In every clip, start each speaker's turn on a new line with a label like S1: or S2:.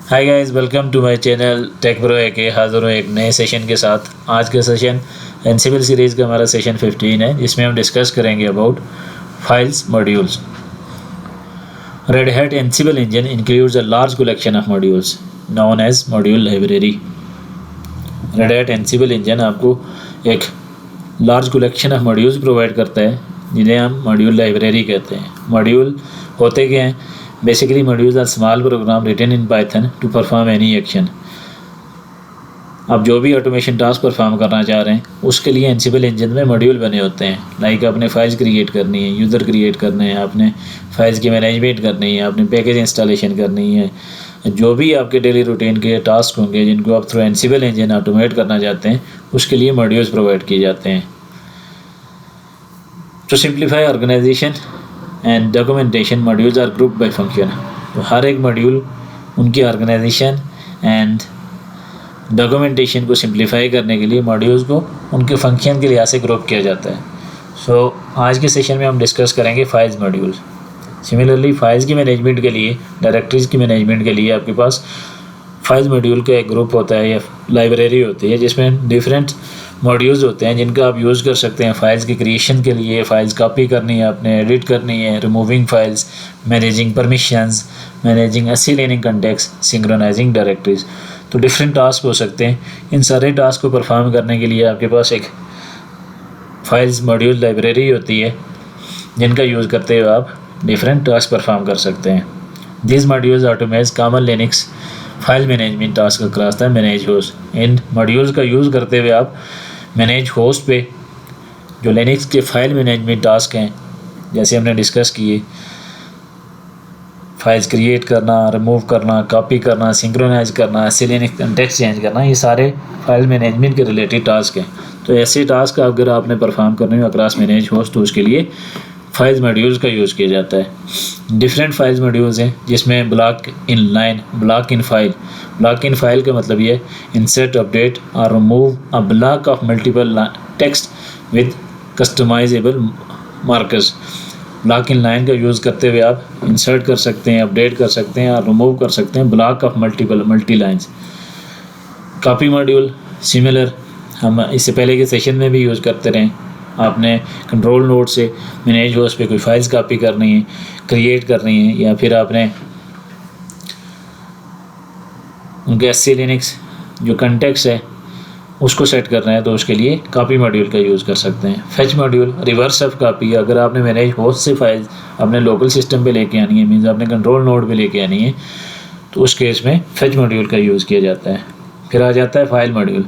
S1: Hi guys, welcome to my channel tech pro के हाज़िर हूँ एक नए सेशन के साथ। आज का सेशन एनसिबल सीरीज़ का हमारा सेशन 15 है, जिसमें हम डिस्कस करेंगे about files modules. Red Hat Ansible engine includes a large collection of modules known as module library. Red Hat Ansible engine आपको एक large collection of modules provide करता है, जिन्हें हम मॉड्यूल लाइब्रेरी कहते हैं। मॉड्यूल होते क्या हैं? Basically, modules are small program written in Python to perform any action. आप जो भी ऑटोमेशन टास्क परफॉर्म करना चाह रहे हैं, उसके लिए एनसिबल इंजन में मॉड्यूल बने होते हैं। लाइक आपने फाइल्स क्रिएट करनी है, यूज़र क्रिएट करने हैं, आपने फाइल्स की मैनेजमेंट करनी है, आपने पैकेज इंस्टॉलेशन करनी है, जो भी आपके डेली रूटीन के टास्क होंगे जिनको आप थ्रू एनसिबल इंजन ऑटोमेट करना चाहते हैं, उसके लिए मॉड्यूल्स प्रोवाइड किए जाते हैं। To simplify organisation and documentation, modules are group by function. तो हर एक मॉड्यूल उनकी ऑर्गेनाइजेशन एंड डॉक्यूमेंटेशन को सिंप्लीफाई करने के लिए मॉड्यूल्स को उनके फंक्शन के लिहाज से ग्रुप किया जाता है। सो आज के सेशन में हम डिस्कस करेंगे फाइल्स मॉड्यूल्स। सिमिलरली फाइल्स की मैनेजमेंट के लिए, डायरेक्टरीज की मैनेजमेंट के लिए आपके पास फाइल्स मॉड्यूल का एक ग्रुप होता है या लाइब्रेरी होती है, जिसमें डिफरेंट मॉड्यूल्स होते हैं जिनका आप यूज़ कर सकते हैं फाइल्स की क्रिएशन के लिए। फाइल्स कॉपी करनी है, आपने एडिट करनी है, removing files, managing permissions, managing assigning context, synchronising directories. तो डिफरेंट टास्क हो सकते हैं। इन सारे टास्क को परफॉर्म करने के लिए आपके पास एक फाइल्स मॉड्यूल लाइब्रेरी होती है, जिनका यूज़ करते हुए आप डिफरेंट टास्क परफॉर्म कर सकते हैं। This modules automates common Linux file management task across the manage host. In modules का यूज़ करते हुए आप मैनेज होस्ट पे जो लिनक्स के फाइल मैनेजमेंट टास्क हैं, जैसे हमने डिस्कस किए, फाइल्स क्रिएट करना, रिमूव करना, कॉपी करना, सिंक्रोनाइज करना, असाइनिंग कॉन्टेक्स्ट चेंज करना, ये सारे फाइल मैनेजमेंट के रिलेटेड टास्क हैं। तो ऐसे टास्क अगर आपने परफॉर्म करने हो अक्रॉस मैनेज होस्ट, तो उसके लिए फाइल्स मॉड्यूल्स का यूज़ किया जाता है। डिफरेंट फाइल्स मॉड्यूल्स हैं, जिसमें block in line, block in file. Block in file का मतलब ये इंसर्ट, अपडेट और remove a block of multiple text with customisable markers. Block in line का यूज़ करते हुए आप इंसर्ट कर सकते हैं, अपडेट कर सकते हैं और रिमूव कर सकते हैं block of multi lines. Copy module similar, हम इससे पहले के सेशन में भी यूज़ करते रहे। आपने कंट्रोल नोड से मैनेज होस्ट पे कोई फाइल्स कॉपी करनी है, क्रिएट करनी है, या फिर आपने उनके एससी लिनक्स जो कंटेक्स्ट है उसको सेट करना है, तो उसके लिए कॉपी मॉड्यूल का यूज़ कर सकते हैं। Fetch module reverse of copy, अगर आपने मैनेज होस्ट से फाइल्स अपने लोकल सिस्टम पे लेके आनी है, मीन्स आपने कंट्रोल नोड पे लेके आनी है, तो उस केस में फेच मॉड्यूल का यूज़ किया जाता है। फिर आ जाता है file module,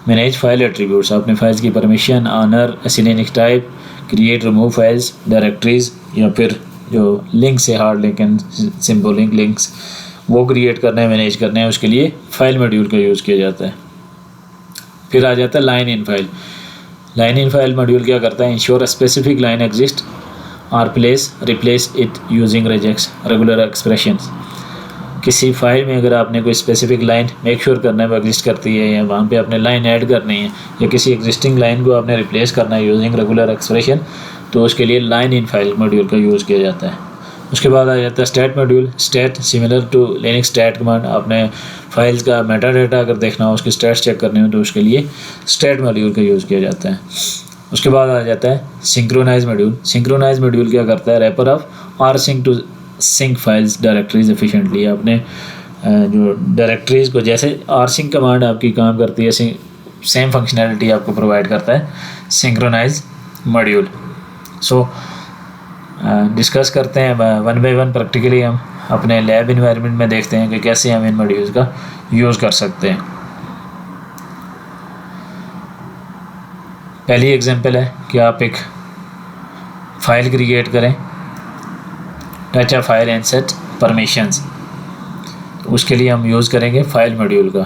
S1: manage file attributes. आपने फाइल्स की permission, owner, assigning type, create, remove files, directories, या फिर जो लिंक्स है, hard link and symbolic links, वो क्रिएट करना है, मैनेज करना है, उसके लिए फाइल मॉड्यूल का यूज़ किया जाता है। फिर आ जाता है line in file. Line in file module क्या करता है? इंश्योर स्पेसिफिक लाइन एग्जिस्ट और replace it using regex regular expressions. किसी फाइल में अगर आपने कोई स्पेसिफिक लाइन मेक श्योर करना है वो एग्जिस्ट करती है, या वहाँ पे आपने लाइन ऐड करनी है, या किसी एग्जिस्टिंग लाइन को आपने रिप्लेस करना है यूजिंग रेगुलर एक्सप्रेशन, तो उसके लिए लाइन इन फाइल मॉड्यूल का यूज़ किया जाता है। उसके बाद आ जाता है stat module. Stat similar to Linux stat command. आपने फाइल्स का मेटा डेटा अगर देखना हो, उसके स्टैट्स चेक करने हो, तो उसके लिए स्टैट मॉड्यूल का यूज़ किया जाता है। उसके बाद आ जाता है सिंक्रोनाइज मॉड्यूल। सिंक्रोनाइज मॉड्यूल क्या करता है? Wrapper of rsync to sync files directories efficiently. आपने जो डायरेक्टरीज को, जैसे आर सिंक कमांड आपकी काम करती है, सेम फंक्शनैलिटी आपको प्रोवाइड करता है सिंक्रोनाइज मॉड्यूल। सो डिस्कस करते हैं वन बाय वन। प्रैक्टिकली हम अपने लैब इन्वायरमेंट में देखते हैं कि कैसे हम इन मॉड्यूल्स का यूज़ कर सकते हैं। पहली एग्जांपल है कि आप एक फ़ाइल क्रिएट करें, touch a file and set permissions. उसके लिए हम यूज़ करेंगे फाइल मॉड्यूल का।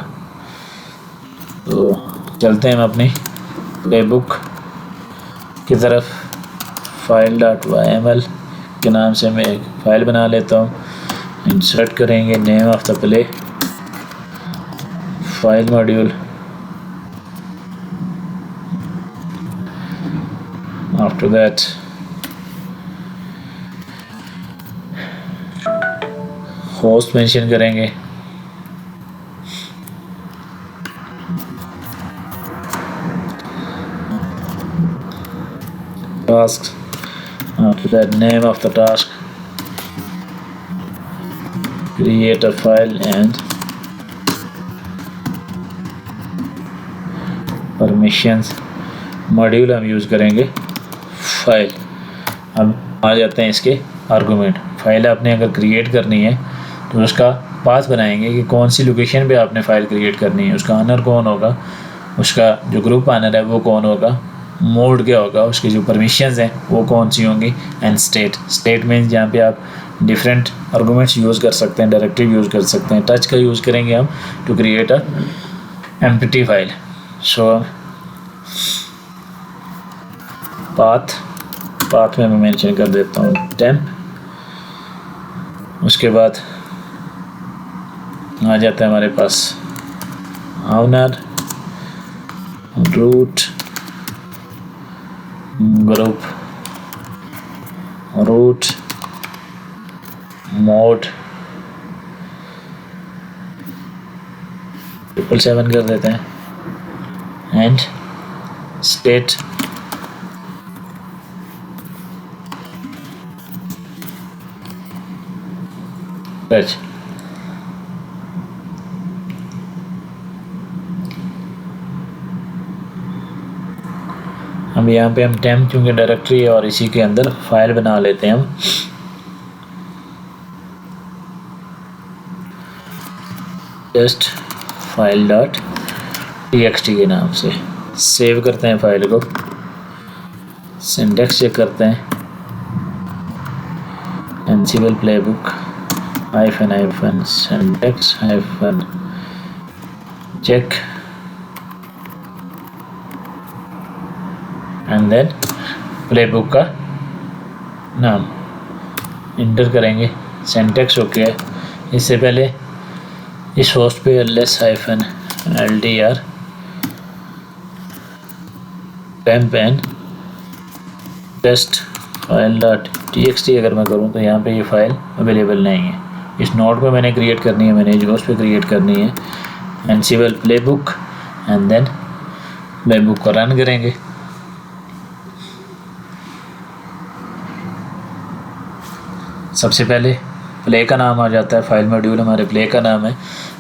S1: तो चलते हैं हम अपनी प्लेबुक की तरफ। file.yml के नाम से मैं एक फ़ाइल बना लेता हूँ। इंसर्ट करेंगे name of the play, file module, after that host mention करेंगे, tasks. After that, name of the task, create a file and permissions. Module हम यूज़ करेंगे फाइल। अब आ जाते हैं इसके आर्गूमेंट। फाइल आपने अगर क्रिएट करनी है तो उसका पाथ बनाएंगे कि कौन सी लोकेशन पे आपने फ़ाइल क्रिएट करनी है, उसका ऑनर कौन होगा, उसका जो ग्रुप ऑनर है वो कौन होगा, मोड क्या होगा, उसकी जो परमिशंस हैं वो कौन सी होंगी, एंड स्टेट मीन्स जहाँ पे आप डिफरेंट आर्गूमेंट्स यूज़ कर सकते हैं, डायरेक्टिव यूज़ कर सकते हैं। टच का यूज़ करेंगे हम to create a empty file. So path में मैं मेंशन कर देता हूँ टेम्प। उसके बाद आ जाता है हमारे पास owner, root, group, root, mode, 777 कर देते हैं, एंड स्टेट। टच। हम यहाँ पे हम टेम्प चूँकि डायरेक्टरी है और इसी के अंदर फाइल बना लेते हैं हम। जस्ट फाइल डॉट txt के नाम से सेव करते हैं फाइल को। सिंटैक्स चेक करते हैं, Ansible playbook hyphen syntax hyphen check and then playbook का नाम इंटर करेंगे। सिंटैक्स ओके है। इससे पहले इस होस्ट पे ls-ldr temp and test file dot txt अगर मैं करूँ तो यहाँ पे ये फाइल अवेलेबल नहीं है। इस नोड पे मैंने क्रिएट करनी है, मैंने होस्ट पे क्रिएट करनी है। Ansible playbook and then playbook को रन करेंगे। सबसे पहले प्ले का नाम आ जाता है, फाइल मॉड्यूल हमारे प्ले का नाम है।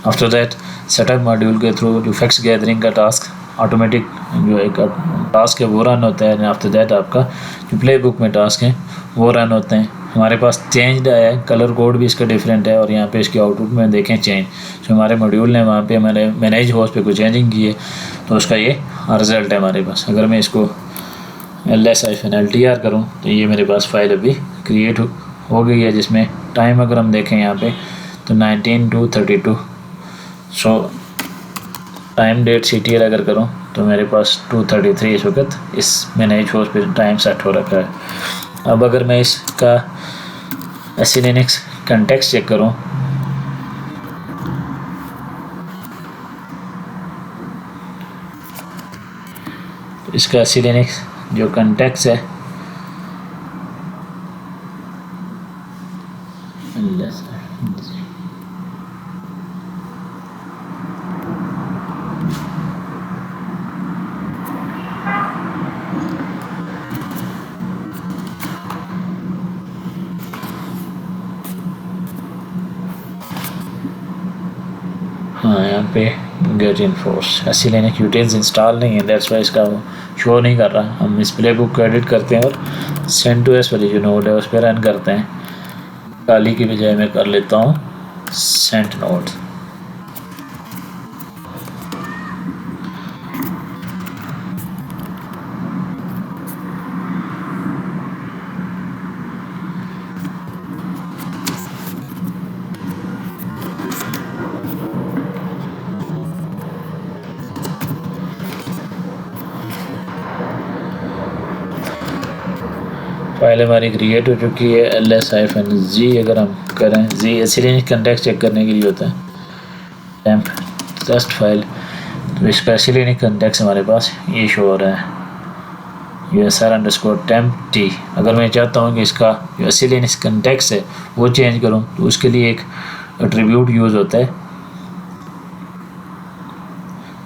S1: आफ्टर दैट सेटअप मॉड्यूल के थ्रू जो फैक्ट्स गैदरिंग का टास्क ऑटोमेटिक जो एक टास्क है वो रन होता है। आफ्टर दैट आपका जो प्ले बुक में टास्क है वो रन होते हैं। हमारे पास चेंज्ड आया है, कलर कोड भी इसका डिफरेंट है और यहाँ पे इसकी आउटपुट में देखें चेंज। तो हमारे मॉड्यूल ने वहाँ पे हमारे मैनेज होस्ट पे कोई चेंजिंग की है तो उसका ये रिज़ल्ट है हमारे पास। अगर मैं इसको ls-ldr करूँ तो ये मेरे पास फाइल अभी क्रिएट हो गई है, जिसमें टाइम अगर हम देखें यहाँ पे तो 19:32। सो टाइम डेट CTL अगर करूँ तो मेरे पास 2:33 इस वक्त इस मैनेज होस्ट पे टाइम सेट हो रखा है। अब अगर मैं इसका SELinux कंटेक्स्ट चेक करूँ तो इसका SELinux जो कंटेक्स्ट है हाँ यहाँ पे getenforce SELinux utils install नहीं है, दैट्स वाई इसका शो नहीं कर रहा। हम इस प्ले बुक को एडिट करते हैं और CentOS वाली जो नोड है उस पर रन करते हैं। काली की बजाय मैं कर लेता हूँ सेंट नोड। फाइल हमारी क्रिएट हो चुकी है। ls-g अगर हम करें, जी SELinux कंटेक्स्ट चेक करने के लिए होता है टेम्प टेस्ट फाइल। तो इसका SELinux कंटेक्स्ट हमारे पास ये शो हो रहा है usr_temp t। अगर मैं चाहता हूँ कि इसका जो SELinux कंटेक्स्ट है वो चेंज करूँ तो उसके लिए एक एट्रीब्यूट यूज़ होता है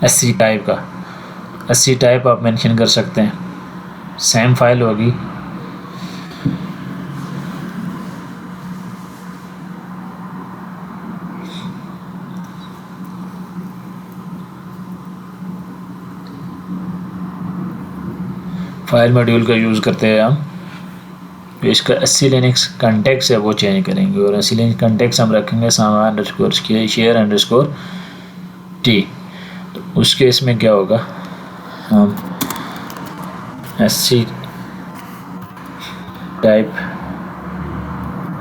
S1: sc टाइप का। sc टाइप आप मेंशन कर सकते हैं। सेम फाइल होगी फाइल मॉड्यूल का यूज़ करते हैं हम, तो इसका एससी लिनक्स कंटेक्स है वो चेंज करेंगे, और एससी लिनक्स कंटेक्स हम रखेंगे सामा अंडरस्कोर शेयर अंडरस्कोर टी। तो उस केस में क्या होगा, हम एससी टाइप,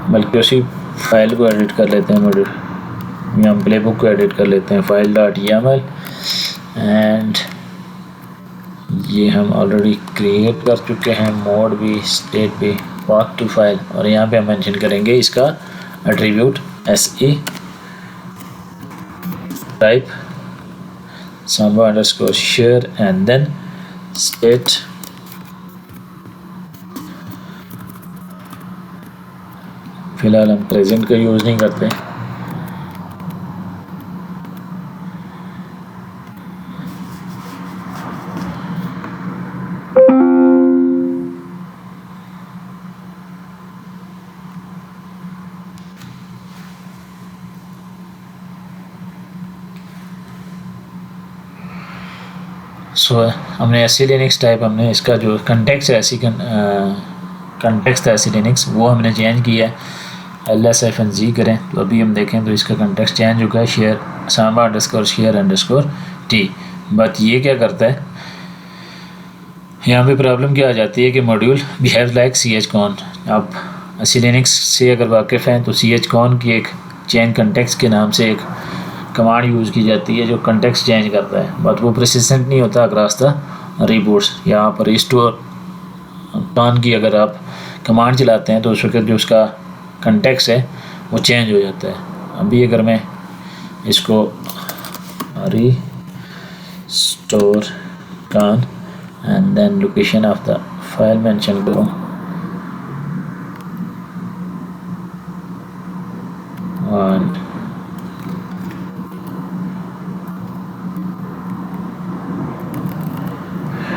S1: बल्कि उसी फाइल को एडिट कर लेते हैं मॉड्यूल, हम प्ले बुक को एडिट कर लेते हैं file.yml, एंड ये हम ऑलरेडी क्रिएट कर चुके हैं, मोड भी, स्टेट भी, पाथ टू फाइल, और यहाँ पे हम मेंशन करेंगे इसका attribute se type samba underscore share and then state फिलहाल हम प्रेजेंट का यूज़ नहीं करते। हमने एससी लिनक्स टाइप, हमने इसका जो कंटेक्स्ट है एससी कंटेक्स्ट एससी लिनक्स वो हमने चेंज किया है, LS-G करें तो अभी हम देखें तो इसका कंटेक्स्ट चेंज हो गया है, share Sama underscore share underscore T. But ये क्या करता है, यहाँ पे प्रॉब्लम क्या आ जाती है कि मॉड्यूल बिहेव लाइक chcon। आप एससी लिनक्स से अगर वाकिफ़ हैं तो chcon की एक चेंज कंटेक्स्ट के नाम से एक कमांड यूज़ की जाती है जो कंटेक्स्ट चेंज करता है, बट वो प्रेसिडेंट नहीं होता अक्रॉस द रीबूट्स। यहाँ पर रिस्टोर टर्न की अगर आप कमांड चलाते हैं तो उस वक्त जो उसका कंटेक्स्ट है वो चेंज हो जाता है। अभी अगर मैं इसको restore turn and then location of the file mention करूँ, और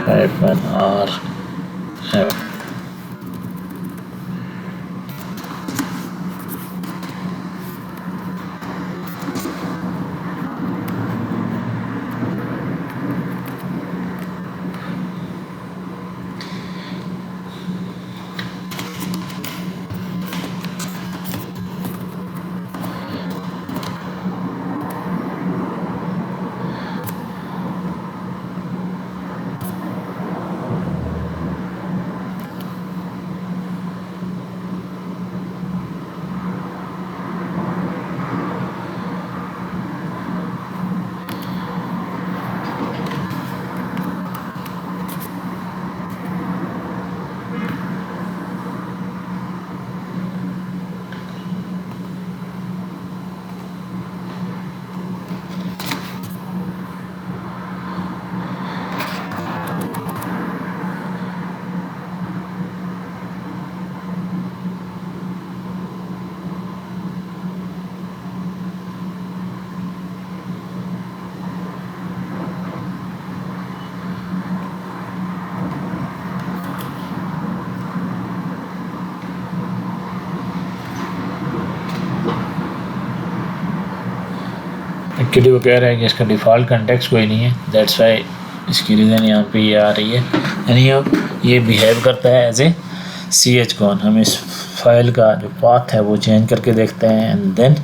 S1: -r एक्चुअली वो कह रहा है कि इसका डिफ़ॉल्ट कंटेक्स्ट कोई नहीं है, दैट्स वाई इसकी रीज़न यहाँ पे ये आ रही है। यानी अब ये बिहेव करता है एज ए chcon। हम इस फाइल का जो पाथ है वो चेंज करके देखते हैं एंड देन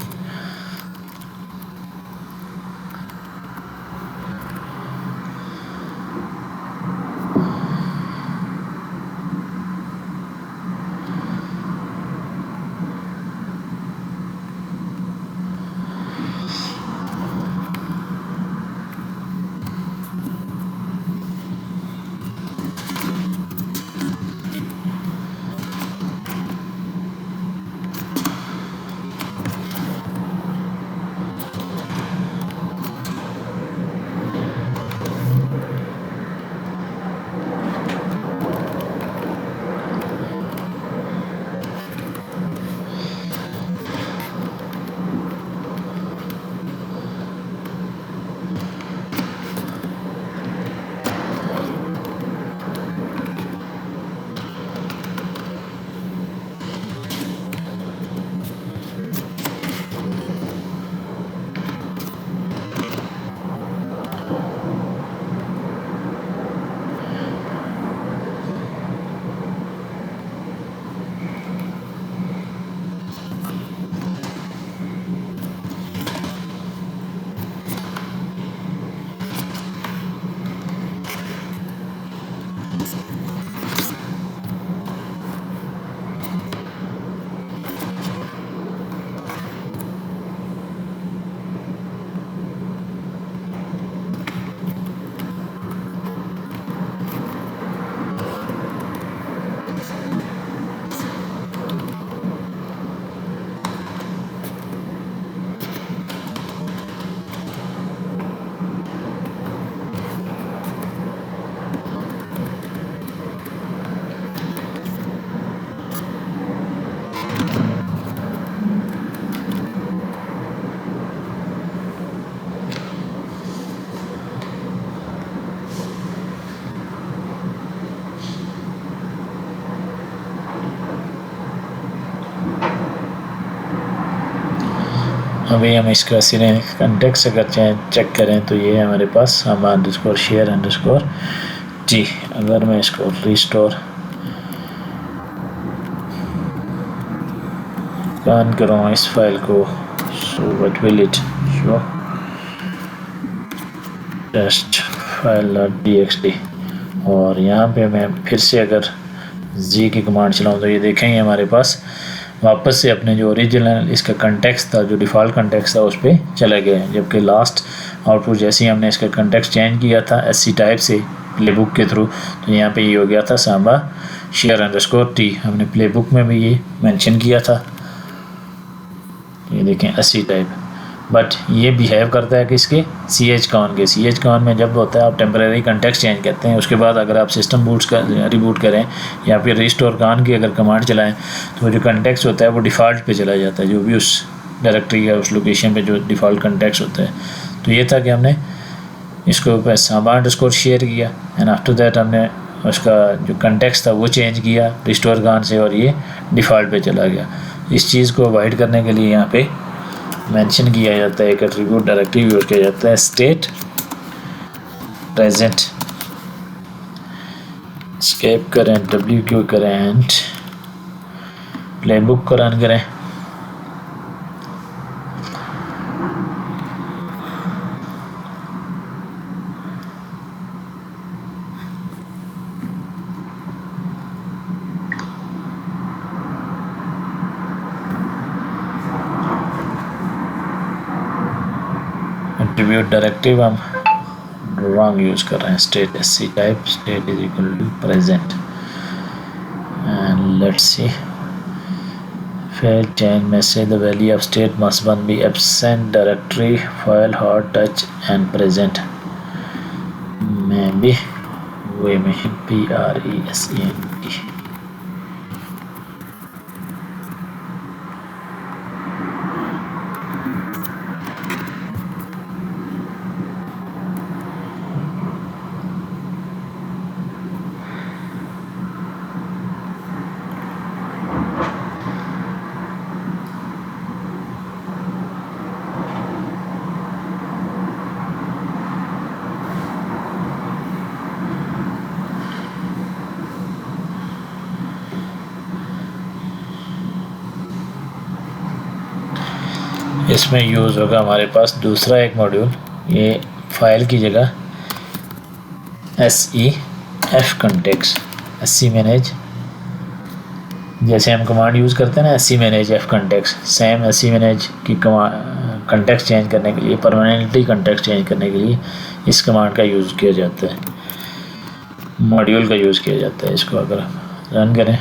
S1: अभी हम इसका सिलेनिक्स कंटेक्स्ट अगर चेक करें तो ये है हमारे पास सामा अंडरस्कोर शेयर अंडरस्कोर जी। अगर मैं इसको रिस्टोर रन करूँ इस फाइल को, so what will it show, test फाइल.txt, और यहाँ पे मैं फिर से अगर जी की कमांड चलाऊँ तो ये देखेंगे हमारे पास वापस से अपने जो ओरिजिनल इसका कंटेक्स्ट था, जो डिफ़ॉल्ट कंटेक्स्ट था, उस पर चला गया है। जबकि लास्ट आउटपुट जैसे ही हमने इसका कंटेक्स्ट चेंज किया था एससी टाइप से प्लेबुक के थ्रू, तो यहाँ पे ये हो गया था सांबा शेयर अंडरस्कोर टी। हमने प्लेबुक में भी ये मेंशन किया था, ये देखें एससी टाइप। बट ये बिहेव करता है कि इसके सी एच कॉन के, सी एच कॉन में जब होता है आप टेम्परेरी कंटेक्स्ट चेंज करते हैं, उसके बाद अगर आप सिस्टम रिबूट करें या फिर रिस्टोर कॉन की अगर कमांड चलाएं तो जो कंटेक्स्ट होता है वो डिफ़ॉल्ट पे चला जाता है, जो भी उस डायरेक्टरी या उस लोकेशन पे जो डिफ़ॉल्ट कंटेक्स्ट होता है। तो ये था कि हमने इसको सांबा अंडरस्कोर शेयर किया एंड आफ्टर दैट हमने उसका जो कंटेक्स्ट था वो चेंज किया रिस्टोर कॉन से, और ये डिफ़ॉल्ट पे चला गया। इस चीज़ को अवॉइड करने के लिए यहाँ पे मेंशन किया जाता है, एक एट्रीब्यूट डायरेक्टरी यूज़ किया जाता है, स्टेट प्रेजेंट। स्केप करें, WQ करें एंड प्लेबुक को रन करें। एट्रीब्यूट डायरेक्टिव हम रॉन्ग यूज़ कर रहे हैं, state SC type, state is equal to present and let's see fail change message, the value of state must one be absent directory file hot touch and present, maybe we may present। इसमें use होगा हमारे पास दूसरा एक module, ये file की जगह SEF context, SC manage, जैसे हम कमांड यूज़ करते हैं ना SC manage F context, same SC manage की कंटेक्स्ट चेंज करने के लिए, परमानेंटली कंटेक्स्ट चेंज करने के लिए इस कमांड का यूज़ किया जाता है, मॉड्यूल का यूज़ किया जाता है। इसको अगर रन करें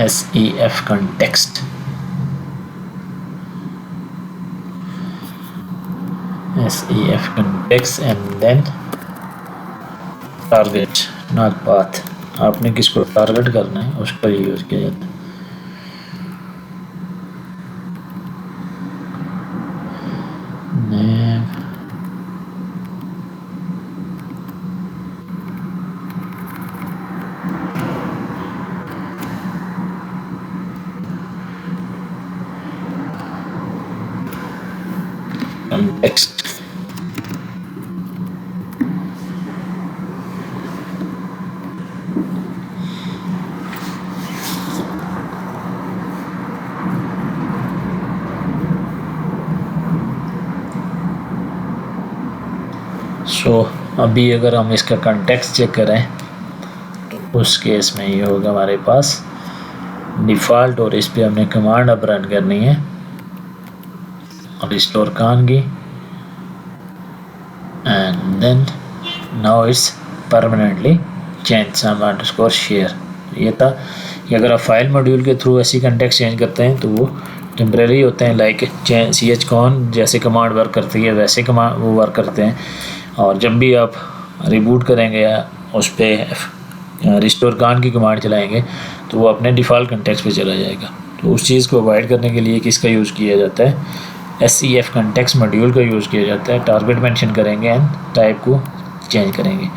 S1: SEF context, SEF context and then target not path, आपने किसको टारगेट करना है उसका यूज़ किया जाता है। context अभी अगर हम इसका कंटेक्स्ट चेक करें तो उस केस में ये होगा हमारे पास डिफ़ॉल्ट, और इस पे हमने कमांड अब रन करनी है रिस्टोर कॉन की and then now it's permanently change samba underscore share. ये था कि अगर आप फाइल मॉड्यूल के थ्रू ऐसी कंटेक्स्ट चेंज करते हैं तो वो टेम्परेरी होते हैं, लाइक chcon जैसे कमांड वर्क करती है वैसे कमांड वो वर्क करते हैं, और जब भी आप रिबूट करेंगे या उस पर रिस्टोर कॉन की कमांड चलाएंगे तो वो अपने डिफ़ॉल्ट कंटेक्स्ट पे चला जाएगा। तो उस चीज़ को अवॉइड करने के लिए किसका यूज़ किया जाता है, SEF कंटेक्स्ट मॉड्यूल का यूज़ किया जाता है। टारगेट मेंशन करेंगे एंड टाइप को चेंज करेंगे।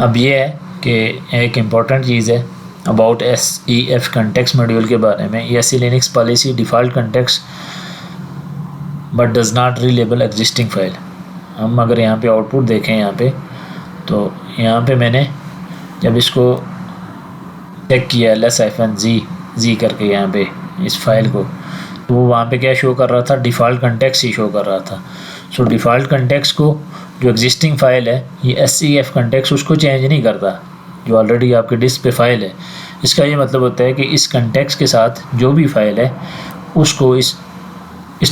S1: अब ये है कि एक इम्पॉर्टेंट चीज़ है अबाउट SEF कंटेक्स्ट मॉड्यूल के बारे में। SE Linux policy default context but does not relabel existing file. हम अगर यहाँ पे आउटपुट देखें यहाँ पे, तो यहाँ पे मैंने जब इसको चेक किया -z करके यहाँ पे इस फाइल को, तो वो वहाँ पे क्या शो कर रहा था, डिफ़ॉल्ट कंटेक्स्ट ही शो कर रहा था। सो डिफ़ॉल्ट कंटेक्स्ट को जो एग्जिस्टिंग फ़ाइल है, ये SEF कंटेक्स्ट उसको चेंज नहीं करता जो ऑलरेडी आपके डिस्क पे फाइल है। इसका ये मतलब होता है कि इस कंटेक्स्ट के साथ जो भी फाइल है उसको इस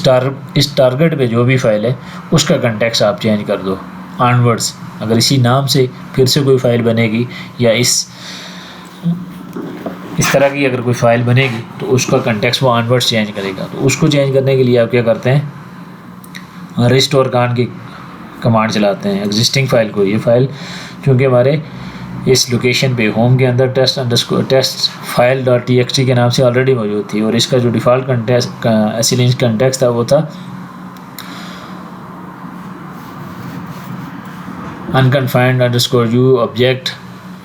S1: टारगेट पे जो भी फाइल है उसका कंटेक्स्ट आप चेंज कर दो ऑनवर्ड्स। अगर इसी नाम से फिर से कोई फाइल बनेगी या इस तरह की अगर कोई फाइल बनेगी तो उसका कंटेक्स्ट वो ऑनवर्ड्स चेंज करेगा। तो उसको चेंज करने के लिए आप क्या करते हैं, रिस्टोर कमांड की कमांड चलाते हैं एग्जिस्टिंग फाइल को। ये फाइल क्योंकि हमारे इस लोकेशन पे होम के अंदर टेस्ट फाइल .txt के नाम से ऑलरेडी मौजूद थी, और इसका जो डिफ़ॉल्ट कंटेक्स्ट था वो था unconfined_u ऑब्जेक्ट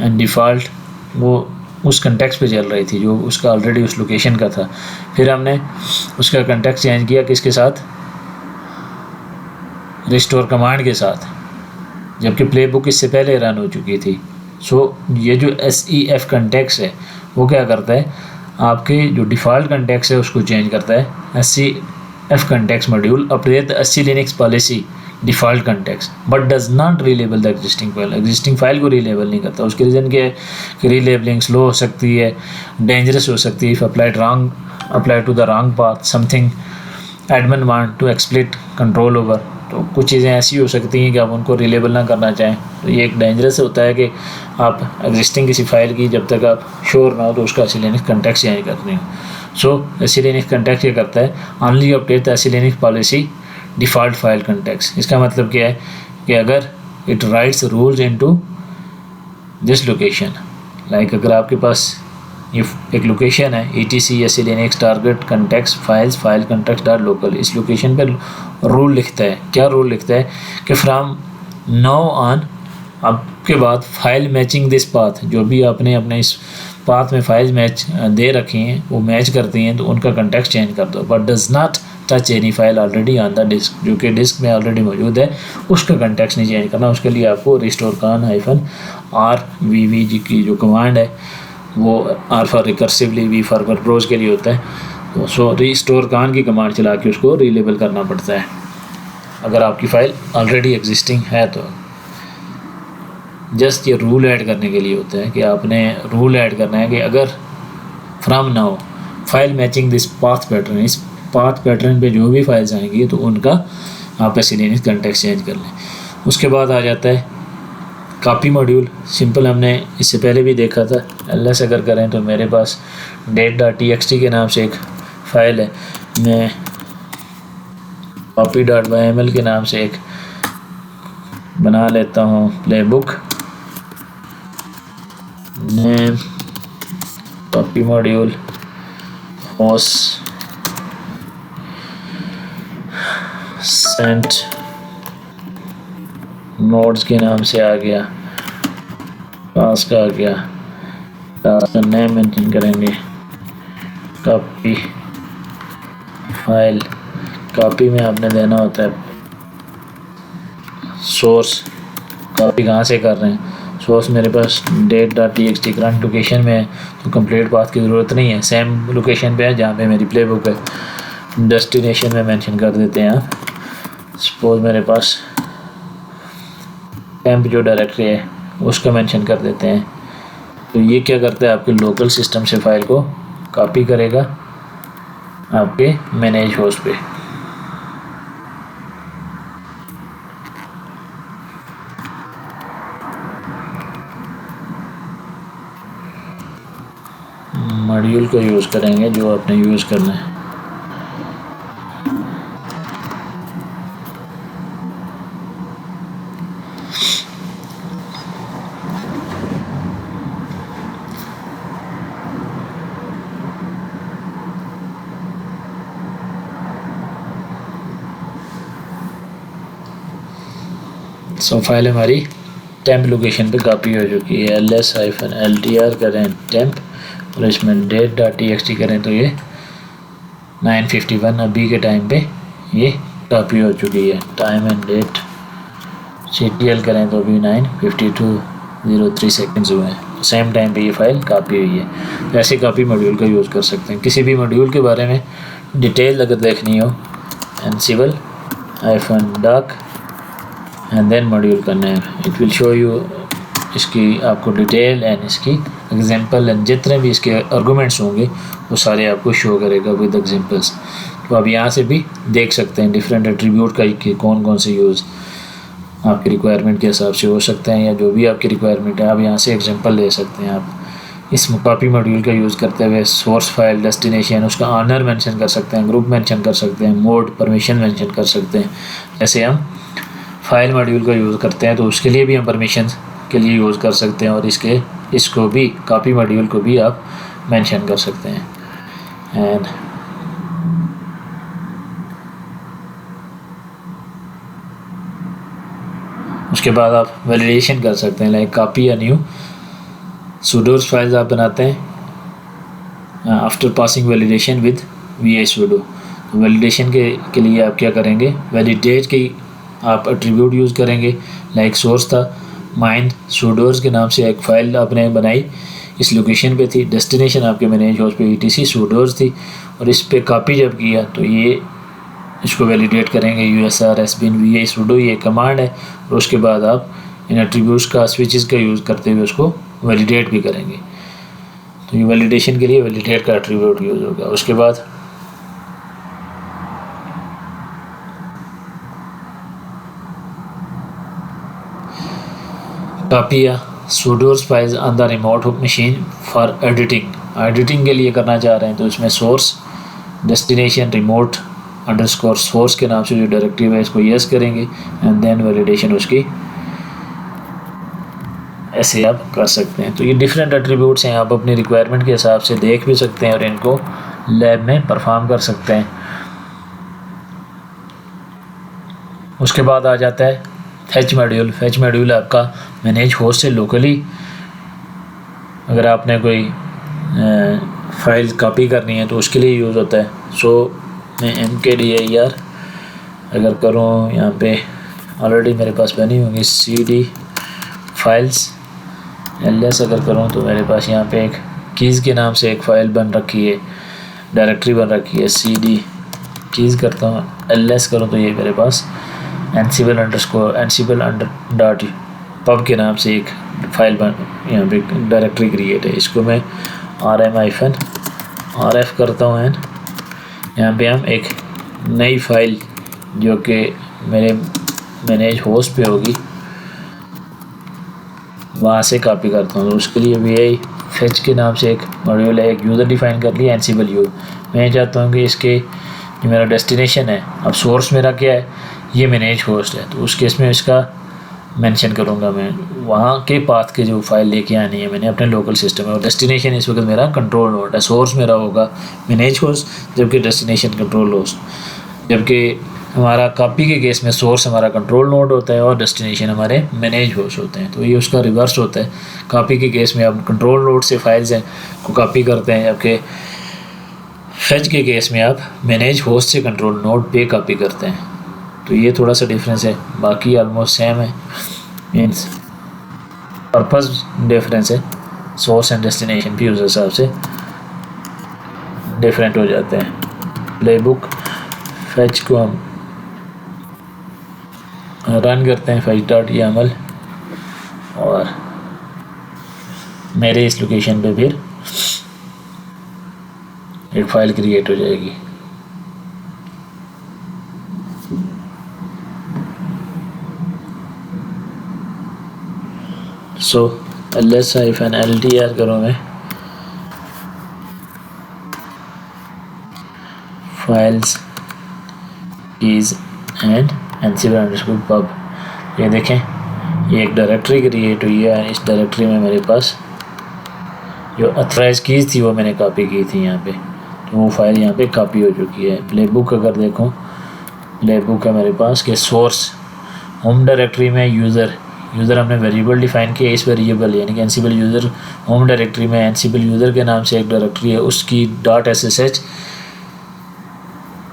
S1: एंड डिफ़ॉल्ट। वो उस कंटेक्स्ट पे चल रही थी जो उसका ऑलरेडी उस लोकेशन का था। फिर हमने उसका कंटेक्स्ट चेंज किया किसके साथ, रिस्टोर कमांड के साथ, जबकि प्ले बुक इससे पहले रन हो चुकी थी। सो ये जो SEF कंटेक्स्ट है वो क्या करता है, आपके जो डिफ़ॉल्ट कंटेक्स्ट है उसको चेंज करता है। SEF context module update the SE Linux policy default context but does not relabel the existing file को रीलेबल नहीं करता। उसके रीज़न क्या है कि रीलेबलिंग स्लो हो सकती है, डेंजरस हो सकती है, if apply to the wrong path, something admin want to exploit control over. तो कुछ चीज़ें ऐसी हो सकती हैं कि आप उनको रिलेबल ना करना चाहें। तो ये एक डेंजरस होता है कि आप एग्जिस्टिंग किसी फाइल की जब तक आप श्योर ना हो तो उसका SE लिनक्स कंटेक्स्ट चेंज करनी हो। सो SE लिनक्स कंटेक्स्ट क्या करता है, only update the SE Linux policy default file context. इसका मतलब क्या है कि अगर it rights rules into this location, like अगर आपके पास ये एक लोकेशन है etc SE Linux target context files file context .local, इस लोकेशन पे रूल लिखता है। क्या रूल लिखता है कि फ्रॉम नाउ ऑन, अब के बाद फाइल मैचिंग दिस पाथ, जो भी आपने अपने इस पाथ में फाइल मैच दे रखी हैं वो मैच करती हैं तो उनका कंटेक्स्ट चेंज कर दो। But does not touch any file already on the disk, जो कि डिस्क में ऑलरेडी मौजूद है उसका कंटेक्स्ट नहीं चेंज करना। उसके लिए आपको रिस्टोर -rvv की जो कमांड है वो R for recursively, V for verbose के लिए होता है। तो सो रिस्टोर कान की कमांड चला के उसको रीलेबल करना पड़ता है अगर आपकी फ़ाइल ऑलरेडी एग्जिस्टिंग है। तो जस्ट ये रूल ऐड करने के लिए होता है कि आपने रूल ऐड करना है कि अगर from now file matching this path pattern, इस पाथ पैटर्न पे जो भी फाइल्स आएंगी तो उनका आप SE लिनक्स कंटेक्स्ट चेंज कर लें। उसके बाद आ जाता है कॉपी मॉड्यूल। सिंपल, हमने इससे पहले भी देखा था। ls अगर करें तो मेरे पास date.txt के नाम से एक फ़ाइल है, मैं copy.yml के नाम से एक बना लेता हूँ, playbook name copy module host sent nodes के नाम से आ गया, क्लास का आ गया, क्लास का नेम मेंशन करेंगे, कॉपी फाइल, कॉपी में आपने देना होता है सोर्स, कॉपी कहाँ से कर रहे हैं, सोर्स मेरे पास date.txt करंट लोकेशन में है तो कंप्लीट पाथ की ज़रूरत नहीं है, सेम लोकेशन पे है जहाँ पे मेरी प्लेबुक है। डेस्टिनेशन में मेंशन कर देते हैं आप, सपोज मेरे पास टेम्प जो डायरेक्टरी है उसका मेंशन कर देते हैं। तो ये क्या करता है, आपके लोकल सिस्टम से फाइल को कॉपी करेगा आपके मैनेज होस्ट पे। मॉड्यूल को यूज़ करेंगे जो आपने यूज़ करना है। सो फाइल हमारी टेम्प लोकेशन पे कॉपी हो चुकी है। ls-ltr करें टेम्प और इसमें date.txt करें तो ये 9:51 अभी के टाइम पे ये कॉपी हो चुकी है। टाइम एंड डेट ctl करें तो अभी 9:52:03 सेकेंड्स हुए हैं। सेम टाइम पे ये फाइल कॉपी हुई है। ऐसे कॉपी मॉड्यूल का यूज़ कर सकते हैं। किसी भी मॉड्यूल के बारे में डिटेल अगर देखनी हो ansible-doc एंड देन मॉड्यूल का name, it will show you इसकी आपको डिटेल एंड इसकी एग्जांपल एंड जितने भी इसके आर्गूमेंट्स होंगे वो सारे आपको शो करेगा विद एग्जांपल्स। तो आप यहाँ से भी देख सकते हैं डिफरेंट एट्रीब्यूट का कि कौन कौन से यूज़ आपकी रिक्वायरमेंट के हिसाब से हो सकते हैं, या जो भी आपकी रिक्वायरमेंट है आप यहाँ से एग्जांपल ले सकते हैं। आप इस कॉपी मॉड्यूल का यूज़ करते हुए सोर्स फाइल, डेस्टिनेशन, उसका ऑनर मेंशन कर सकते हैं, ग्रुप मेंशन कर सकते हैं, मोड, परमिशन मेंशन कर सकते हैं। जैसे हम फाइल मॉड्यूल का यूज़ करते हैं तो उसके लिए भी हम परमिशन के लिए यूज़ कर सकते हैं, और इसको भी कॉपी मॉड्यूल को भी आप मेंशन कर सकते हैं। एंड उसके बाद आप वैलिडेशन कर सकते हैं, लाइक कॉपी या न्यू सुडोज फाइल्स आप बनाते हैं after passing validation with vi sudo। तो वैलिडेशन के लिए आप क्या करेंगे, वैलिडेट की आप एट्रीब्यूट यूज़ करेंगे। लाइक सोर्स था माइंड सुडोज के नाम से एक फ़ाइल आपने बनाई, इस लोकेशन पे थी। डेस्टिनेशन आपके मैनेज होस्ट पे etc सुडोज थी, और इस पे कॉपी जब किया तो ये इसको वैलिडेट करेंगे usr sbin vi sudo, ये कमांड है। और उसके बाद आप इन एट्रीब्यूट्स का स्विचेस का यूज़ करते हुए उसको वैलिडेट भी करेंगे। तो ये वैलिडेशन के लिए वैलिडेट का एट्रीब्यूट यूज़ होगा। उसके बाद कॉपी या sudo's files on the remote machine for editing के लिए करना चाह रहे हैं तो इसमें source destination remote underscore source के नाम से जो डायरेक्टरी है इसको यस करेंगे, एंड देन वैलिडेशन उसकी ऐसे आप कर सकते हैं। तो ये डिफरेंट एट्रीब्यूट्स हैं, आप अपनी रिक्वायरमेंट के हिसाब से देख भी सकते हैं और इनको लैब में परफॉर्म कर सकते हैं। उसके बाद आ जाता है फेच मॉड्यूल आपका मैनेज होस्ट से लोकली अगर आपने कोई फाइल कॉपी करनी है तो उसके लिए यूज़ होता है। सो मैं mkdir अगर करूँ यहाँ पे ऑलरेडी मेरे पास बनी होंगी cd फाइल्स, ls अगर करूँ तो मेरे पास यहाँ पे एक कीज़ के नाम से एक फ़ाइल बन रखी है, डायरेक्टरी बन रखी है। cd कीज़ करता हूँ, ls करूँ तो ये मेरे पास ansible_pub के नाम से एक फ़ाइल बन यहाँ पे डायरेक्टरी क्रिएट है। इसको मैं rm-rf करता हूँ एंड यहाँ पे हम एक नई फ़ाइल जो कि मेरे मैनेज होस्ट पे होगी वहाँ से कॉपी करता हूँ। तो उसके लिए vi fetch के नाम से एक मॉड्यूल है, एक यूज़र डिफ़ाइन कर लिया ansible u। मैं चाहता हूँ कि इसके जो मेरा डेस्टिनेशन है, अब सोर्स मेरा क्या है, ये मैनेज होस्ट है, तो उस केस में इसका मेंशन करूँगा मैं वहाँ के पाथ के जो फाइल लेके आनी है मैंने अपने लोकल सिस्टम में। और डेस्टिनेशन इस वक्त मेरा कंट्रोल नोड है, सोर्स मेरा होगा मैनेज होस्ट जबकि डेस्टिनेशन कंट्रोल होस्ट, जबकि हमारा कॉपी के केस में सोर्स हमारा कंट्रोल नोड होता है और डेस्टिनेशन हमारे मैनेज होस्ट होते हैं। तो ये उसका रिवर्स होता है। कॉपी के केस में आप कंट्रोल नोड से फाइल्स हैं को कॉपी करते हैं, जबकि फेच के केस में आप मैनेज होस्ट से कंट्रोल नोड पे कॉपी करते हैं। तो ये थोड़ा सा डिफरेंस है, बाकी ऑलमोस्ट सेम है, मीन्स पर्पस डिफरेंस है, सोर्स एंड डेस्टिनेशन भी उस हिसाब से डिफरेंट हो जाते हैं। प्लेबुक फेच को हम रन करते हैं fetch.yaml और मेरे इस लोकेशन पे फिर एक फ़ाइल क्रिएट हो जाएगी। सो ls-ltr करूँ मैं फाइल्स कीज़ एंड ansible_pub। ये देखें ये एक डायरेक्टरी क्रिएट हुई है। इस डायरेक्टरी में मेरे पास जो अथराइज कीज़ थी वो मैंने कॉपी की थी यहाँ पे, तो वो फाइल यहाँ पे कॉपी हो चुकी है। प्लेबुक अगर देखो, प्लेबुक है मेरे पास के सोर्स होम डायरेक्टरी में यूज़र यूज़र हमने वेरिएबल डिफाइन किया, इस वेरिएबल यानी कि एनसीबल यूज़र होम डायरेक्टरी में एनसीबल यूज़र के नाम से एक डायरेक्टरी है, उसकी .ssh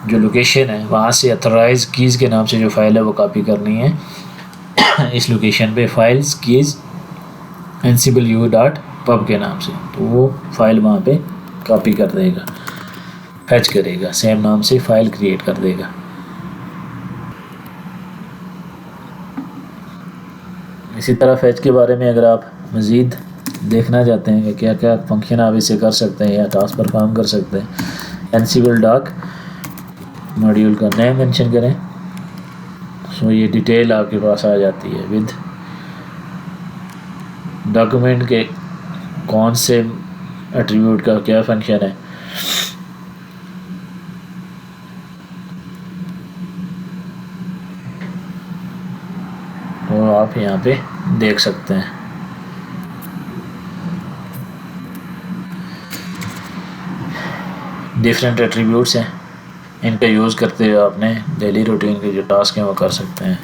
S1: जो लोकेशन है वहाँ से अथोराइज कीज़ के नाम से जो फाइल है वो कॉपी करनी है इस लोकेशन पे files keys Ansible U dot pub के नाम से, तो वो फाइल वहाँ पे कॉपी कर देगा, फैच करेगा, सेम नाम से फाइल क्रिएट कर देगा। इसी तरह फैच के बारे में अगर आप मज़ीद देखना चाहते हैं कि क्या क्या फंक्शन आप इससे कर सकते हैं या टास्क परफॉर्म कर सकते हैं, एनसीबल डॉक मॉड्यूल का नेम मेंशन करें, सो ये डिटेल आपके पास आ जाती है विद डॉक्यूमेंट के कौन से एट्रीब्यूट का क्या फंक्शन है, वो आप यहाँ पे देख सकते हैं। डिफरेंट एट्रीब्यूट्स हैं, इनका यूज़ करते हुए आपने डेली रूटीन के जो टास्क हैं वो कर सकते हैं।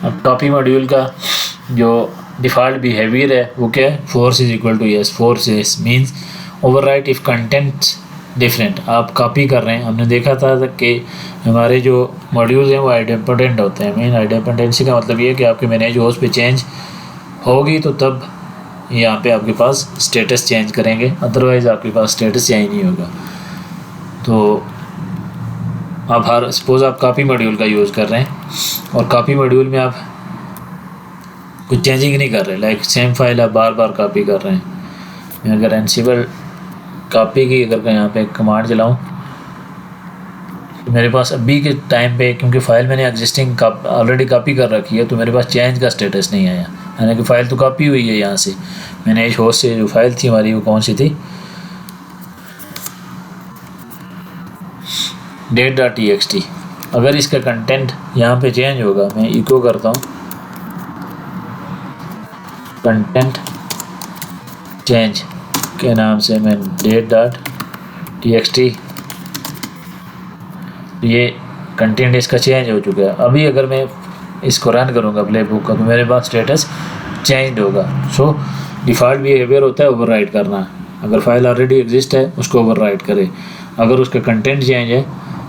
S1: अब कॉपी मॉड्यूल का जो डिफ़ॉल्ट बिहेवियर है वो क्या है, force is equal to yes, force yes means overwrite if contents different. आप कॉपी कर रहे हैं, हमने देखा था कि हमारे जो मॉड्यूल्स हैं वो आइडेंटिडेंट होते हैं। मीन आइडेंटिडेंसी का मतलब ये है कि आपके मैनेज होस्ट पे चेंज होगी तो तब यहाँ पे आपके पास स्टेटस चेंज करेंगे, अदरवाइज़ आपके पास स्टेटस चेंज नहीं होगा। तो आप हर सपोज़ आप कॉपी मॉड्यूल का यूज़ कर रहे हैं और कॉपी मॉड्यूल में आप कुछ चेंजिंग नहीं कर रहे, लाइक सेम फाइल आप बार बार कॉपी कर रहे हैं। मैं अगर एनसीबल कॉपी की अगर यहाँ पे कमांड चलाऊँ तो मेरे पास अभी के टाइम पे, क्योंकि फ़ाइल मैंने एग्जिस्टिंग ऑलरेडी कॉपी कर रखी है, तो मेरे पास चेंज का स्टेटस नहीं आया, यानी कि फ़ाइल तो कॉपी हुई है यहाँ से। मैंने इस होस्ट से जो फाइल थी हमारी वो कौन सी थी, date.txt। अगर इसका कंटेंट यहाँ पे चेंज होगा, मैं इको करता हूँ कंटेंट चेंज के नाम से, मैं date.txt, ये कंटेंट इसका चेंज हो चुका है। अभी अगर मैं इसको रन करूँगा प्ले बुक का तो मेरे पास स्टेटस चेंज होगा। सो डिफ़ॉल्ट बिहेवियर होता है ओवरराइट करना, अगर फाइल ऑलरेडी एग्जिस्ट है उसको ओवरराइट करे, अगर उसका कंटेंट चेंज है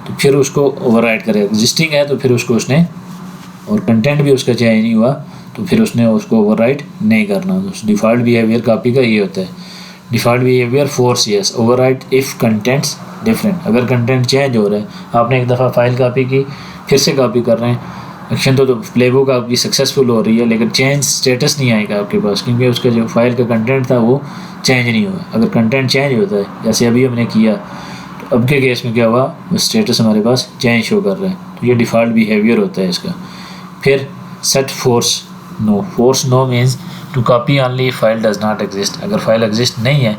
S1: तो फिर उसको ओवरराइट करे, एग्जिस्टिंग है तो फिर उसको उसने, और कंटेंट भी उसका चेंज नहीं हुआ तो फिर उसने उसको ओवरराइट नहीं करना। तो डिफ़ॉल्ट बिहेवियर कॉपी का ये होता है। Default behaviour force yes, overwrite if contents different. अगर कंटेंट चेंज हो रहा है, आपने एक दफ़ा फाइल कॉपी की फिर से कॉपी कर रहे हैं, एक्शन तो प्लेबुक आपकी सक्सेसफुल हो रही है लेकिन चेंज स्टेटस नहीं आएगा आपके पास, क्योंकि उसका जो फाइल का कंटेंट था वो चेंज नहीं हुआ। अगर कंटेंट चेंज होता है जैसे अभी हमने किया, तो अब के केस में क्या हुआ, वो स्टेटस हमारे पास चेंज शो कर रहा है, तो ये डिफ़ॉल्ट बिहेवियर होता है इसका। फिर set force no, force no means to copy only file does not exist. अगर फाइल एग्जिस्ट नहीं है,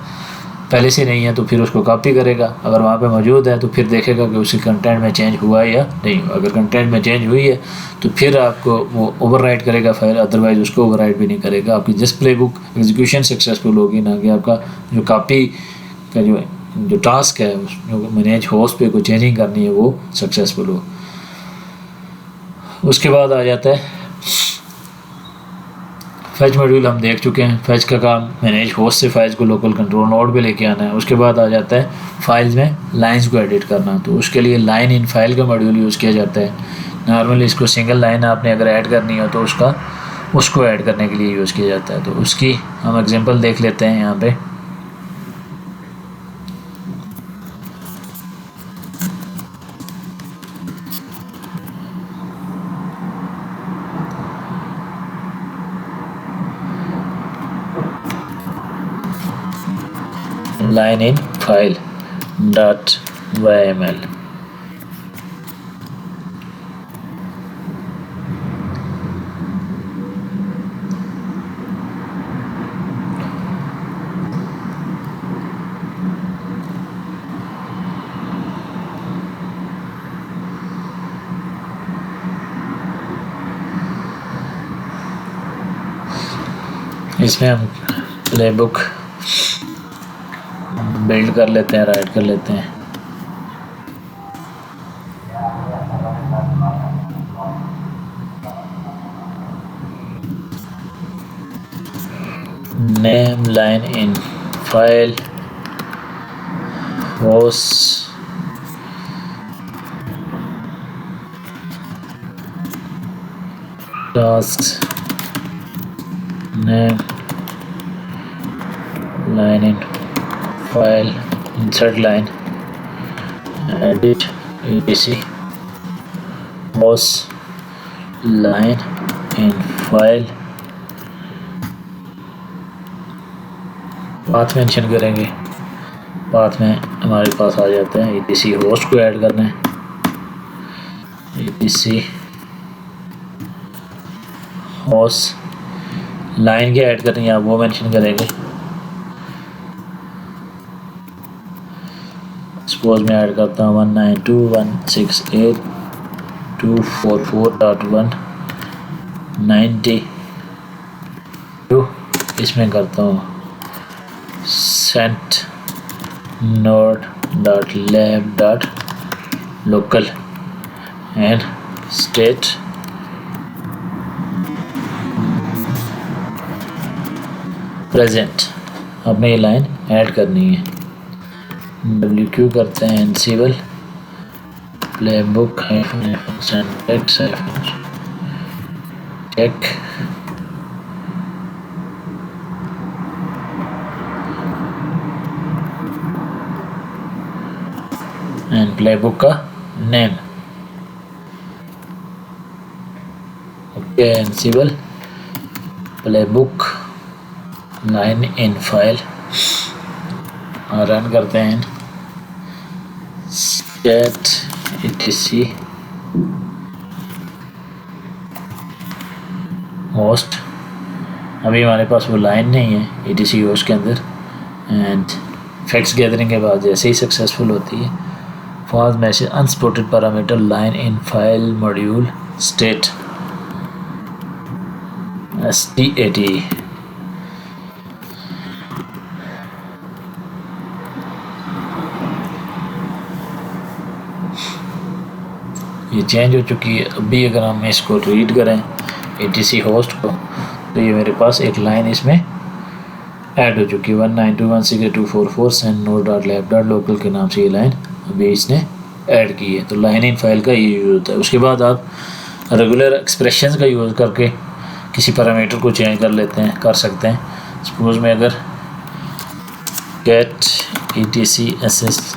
S1: पहले से नहीं है, तो फिर उसको कॉपी करेगा, अगर वहाँ पे मौजूद है तो फिर देखेगा कि उसके कंटेंट में चेंज हुआ है या नहीं हुआ। अगर कंटेंट में चेंज हुई है तो फिर आपको वो ओवरराइट करेगा फाइल, अदरवाइज़ उसको ओवरराइट भी नहीं करेगा। आपकी just play book execution successful होगी, ना कि आपका जो कॉपी का जो टास्क है जो मैनेज होस्ट पे कोई चेंजिंग करनी है वो सक्सेसफुल हो। उसके बाद आ जाता है फैच मॉड्यूल, हम देख चुके हैं। फैच का काम मैनेज होस्ट से फाइल्स को लोकल कंट्रोल नोड पे लेके आना है। उसके बाद आ जाता है फाइल्स में लाइंस को एडिट करना, तो उसके लिए लाइन इन फाइल का मॉड्यूल यूज़ किया जाता है। नॉर्मली इसको सिंगल लाइन आपने अगर ऐड करनी हो तो उसको ऐड करने के लिए यूज़ किया जाता है। तो उसकी हम एग्जांपल देख लेते हैं यहाँ पे। line in file .yml, इसमें हम प्ले बुक बिल्ड कर लेते हैं, राइट कर लेते हैं। Name line in file host tasks name line in file insert line edit etc host line in file path mention करेंगे। पाथ में हमारे पास आ जाते हैं etc होस्ट को ऐड करना है, etc होस्ट लाइन के ऐड करनी है, आप वो मेंशन करेंगे। सपोज मैं ऐड करता हूँ 192.168.244.192। इसमें करता हूँ Saint node.lab.local and state present. हमने ये लाइन ऐड करनी है। WQ करते हैं Ansible playbook check and playbook का name. Okay, Ansible playbook line in file run करते हैं। stat etc होस्ट, अभी हमारे पास वो लाइन नहीं है etc होस्ट के अंदर। एंड फैक्ट्स गैदरिंग के बाद जैसे ही सक्सेसफुल होती है false message unsupported parameter line in file module state stat। ये चेंज हो चुकी है। अभी अगर हम इसको रीड करें etc होस्ट को तो ये मेरे पास एक लाइन इसमें ऐड हो चुकी है 192.168.244 सेंड node.lab.local के नाम से ये लाइन अभी इसने ऐड की है। तो लाइन इन फाइल का ये यूज़ होता है। उसके बाद आप रेगुलर एक्सप्रेशंस का यूज़ करके किसी पैरामीटर को चेंज कर सकते हैं। सपोज में अगर get etc assist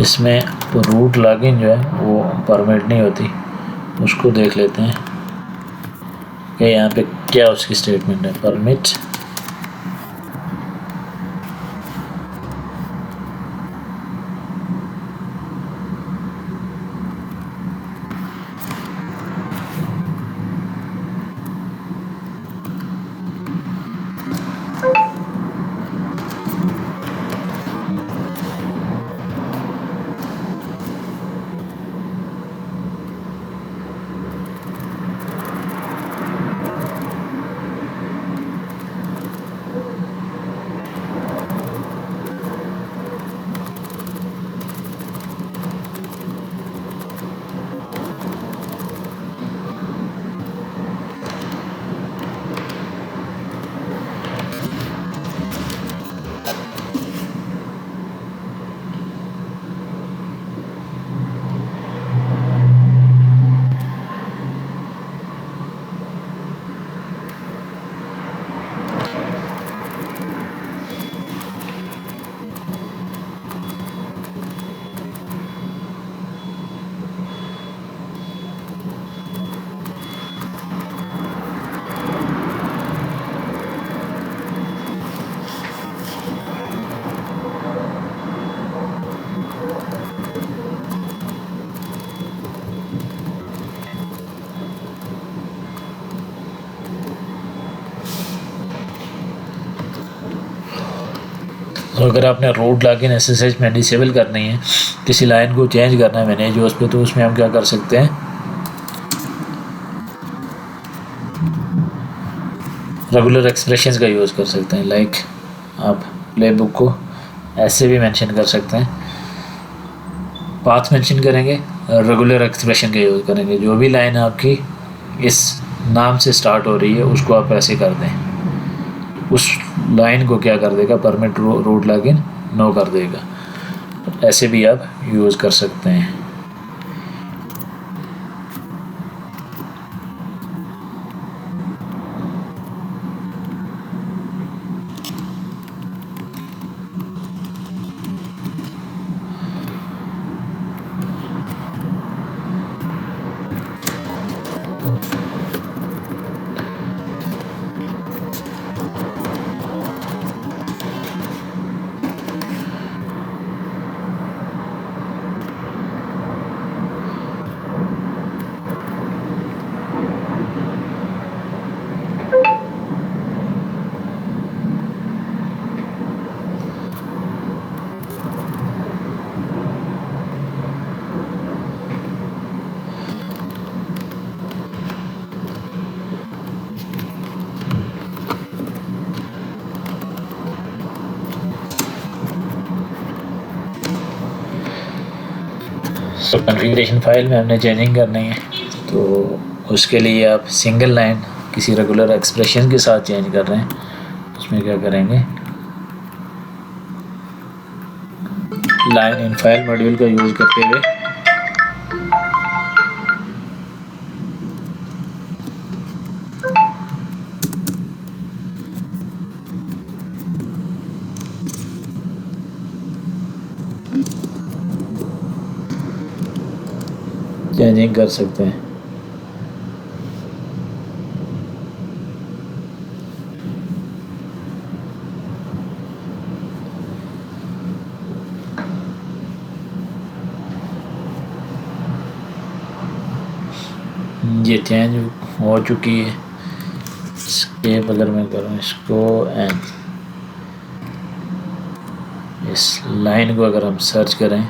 S1: इसमें रूट लॉगिन जो है वो परमिट नहीं होती, उसको देख लेते हैं कि यहाँ पे क्या उसकी स्टेटमेंट है। परमिट तो अगर आपने रूट लॉगिन SSH में डिसेबल करनी है, किसी लाइन को चेंज करना है मैनेज होस्ट पे, तो उसमें हम क्या कर सकते हैं, रेगुलर एक्सप्रेशंस का यूज़ कर सकते हैं। लाइक आप प्लेबुक को ऐसे भी मेंशन कर सकते हैं, पाथ मेंशन करेंगे, रेगुलर एक्सप्रेशन का यूज़ करेंगे। जो भी लाइन आपकी इस नाम से स्टार्ट हो रही है उसको आप ऐसे कर दें, उस लाइन को क्या कर देगा, परमिट रूट लॉगिन नो कर देगा। ऐसे भी आप यूज़ कर सकते हैं। तो कॉन्फ़िगरेशन फाइल में हमने चेंजिंग करनी है, तो उसके लिए आप सिंगल लाइन किसी रेगुलर एक्सप्रेशन के साथ चेंज कर रहे हैं, उसमें क्या करेंगे, लाइन इन फाइल मॉड्यूल का यूज़ करते हुए चेंजिंग कर सकते हैं। ये चेंज हो चुकी है। स्केप अगर मैं करूँ इसको एंड इस लाइन को अगर हम सर्च करें,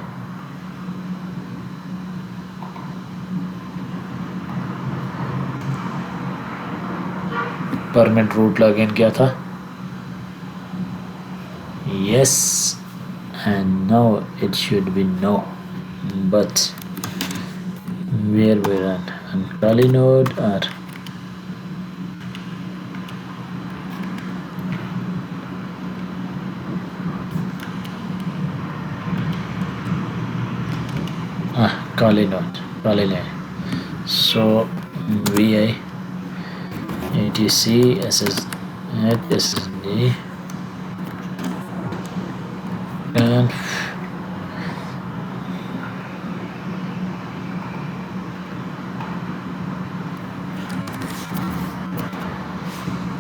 S1: परमिट रूट लॉगिन क्या था, yes, and now it should be no, but where we run on Kali node or Kali node, Kali line. So vi etc ssd and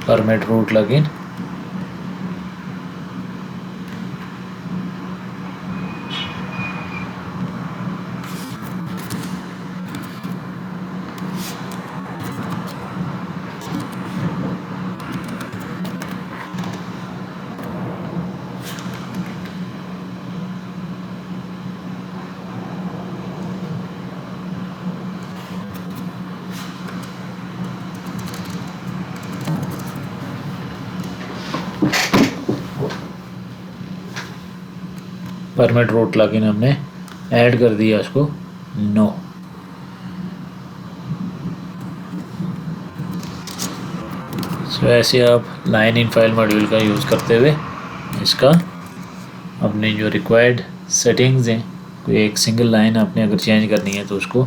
S1: permit root login permit root login हमने add कर दिया उसको no. So ऐसे आप line in file module का use करते हुए इसका अपने जो रिक्वायर्ड सेटिंग्स हैं, कोई एक सिंगल लाइन आपने अगर चेंज करनी है तो उसको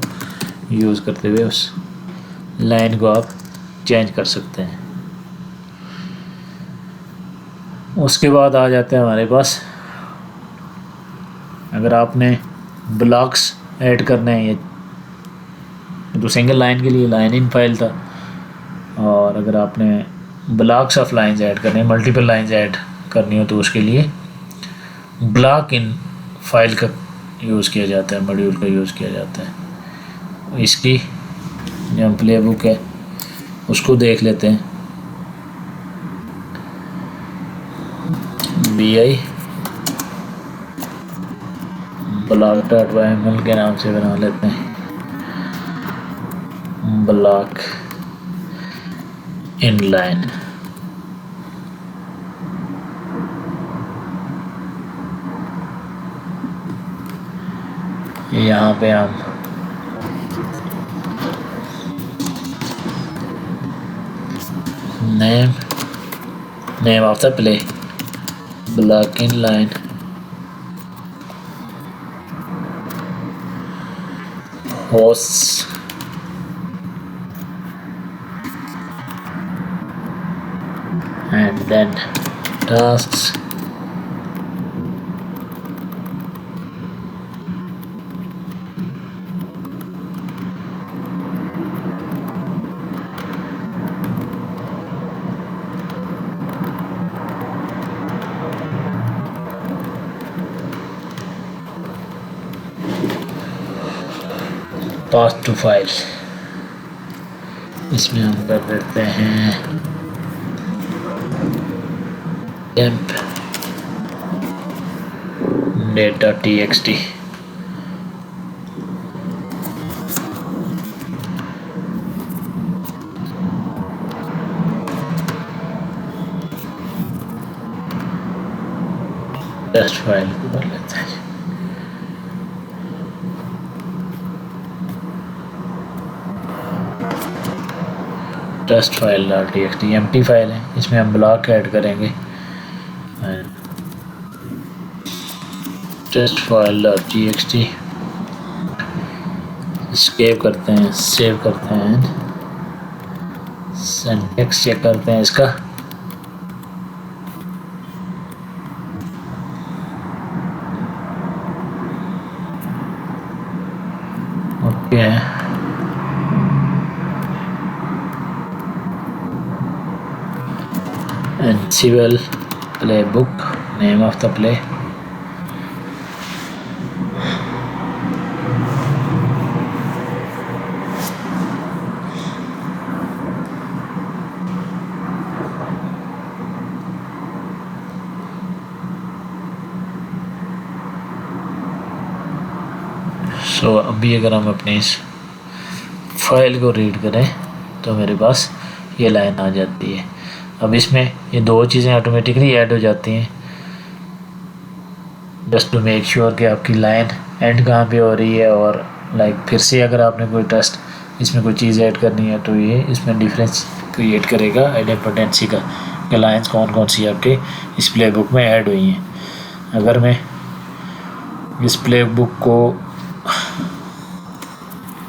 S1: यूज़ करते हुए उस लाइन को आप चेंज कर सकते हैं। उसके बाद आ जाते हैं हमारे पास, अगर आपने ब्लॉक्स ऐड करने हैं, ये तो सिंगल लाइन के लिए लाइन इन फाइल था, और अगर आपने ब्लॉक्स ऑफ लाइंस ऐड करने हैं, मल्टीपल लाइंस ऐड करनी हो, तो उसके लिए ब्लॉक इन फाइल का यूज़ किया जाता है, मॉड्यूल का यूज़ किया जाता है। इसकी जो प्ले बुक है उसको देख लेते हैं। bi ब्लॉक डॉट वाई के नाम से बना लेते हैं, ब्लॉक इनलाइन। यहाँ पे हम name of the play block inline hosts and then tasks path to file. इसमें हम कर देते हैं temp data txt test file को कर लेते हैं। Test file dot txt empty file है, इसमें हम ब्लॉक ऐड करेंगे। Test file dot txt save करते हैं, सिंटैक्स चेक करते हैं इसका। Okay Ansible playbook, name of the play, so अभी अगर हम अपनी इस फाइल को रीड करें तो मेरे पास ये लाइन आ जाती है। अब इसमें ये दो चीज़ें ऑटोमेटिकली ऐड हो जाती हैं, जस्ट टू मेक श्योर कि आपकी लाइन एंड कहाँ पे हो रही है। और फिर से अगर आपने कोई टेस्ट इसमें कोई चीज़ ऐड करनी है तो ये इसमें डिफरेंस क्रिएट करेगा आइडेंटिटी का, कि लाइन्स कौन कौन सी आपके इस प्ले बुक में ऐड हुई हैं। अगर मैं इस प्ले बुक को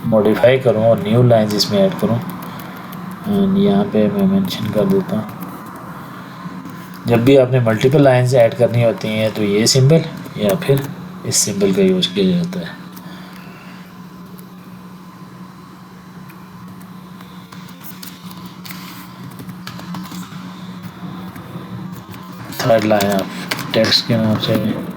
S1: मॉडिफाई करूँ और न्यू लाइन्स इसमें ऐड करूँ, यहाँ पे मैं मेंशन कर देता हूँ। जब भी आपने मल्टीपल लाइन्स ऐड करनी होती हैं तो ये सिंबल या फिर इस सिंबल का यूज़ किया जाता है। थर्ड लाइन ऑफ टेक्स्ट के नाम से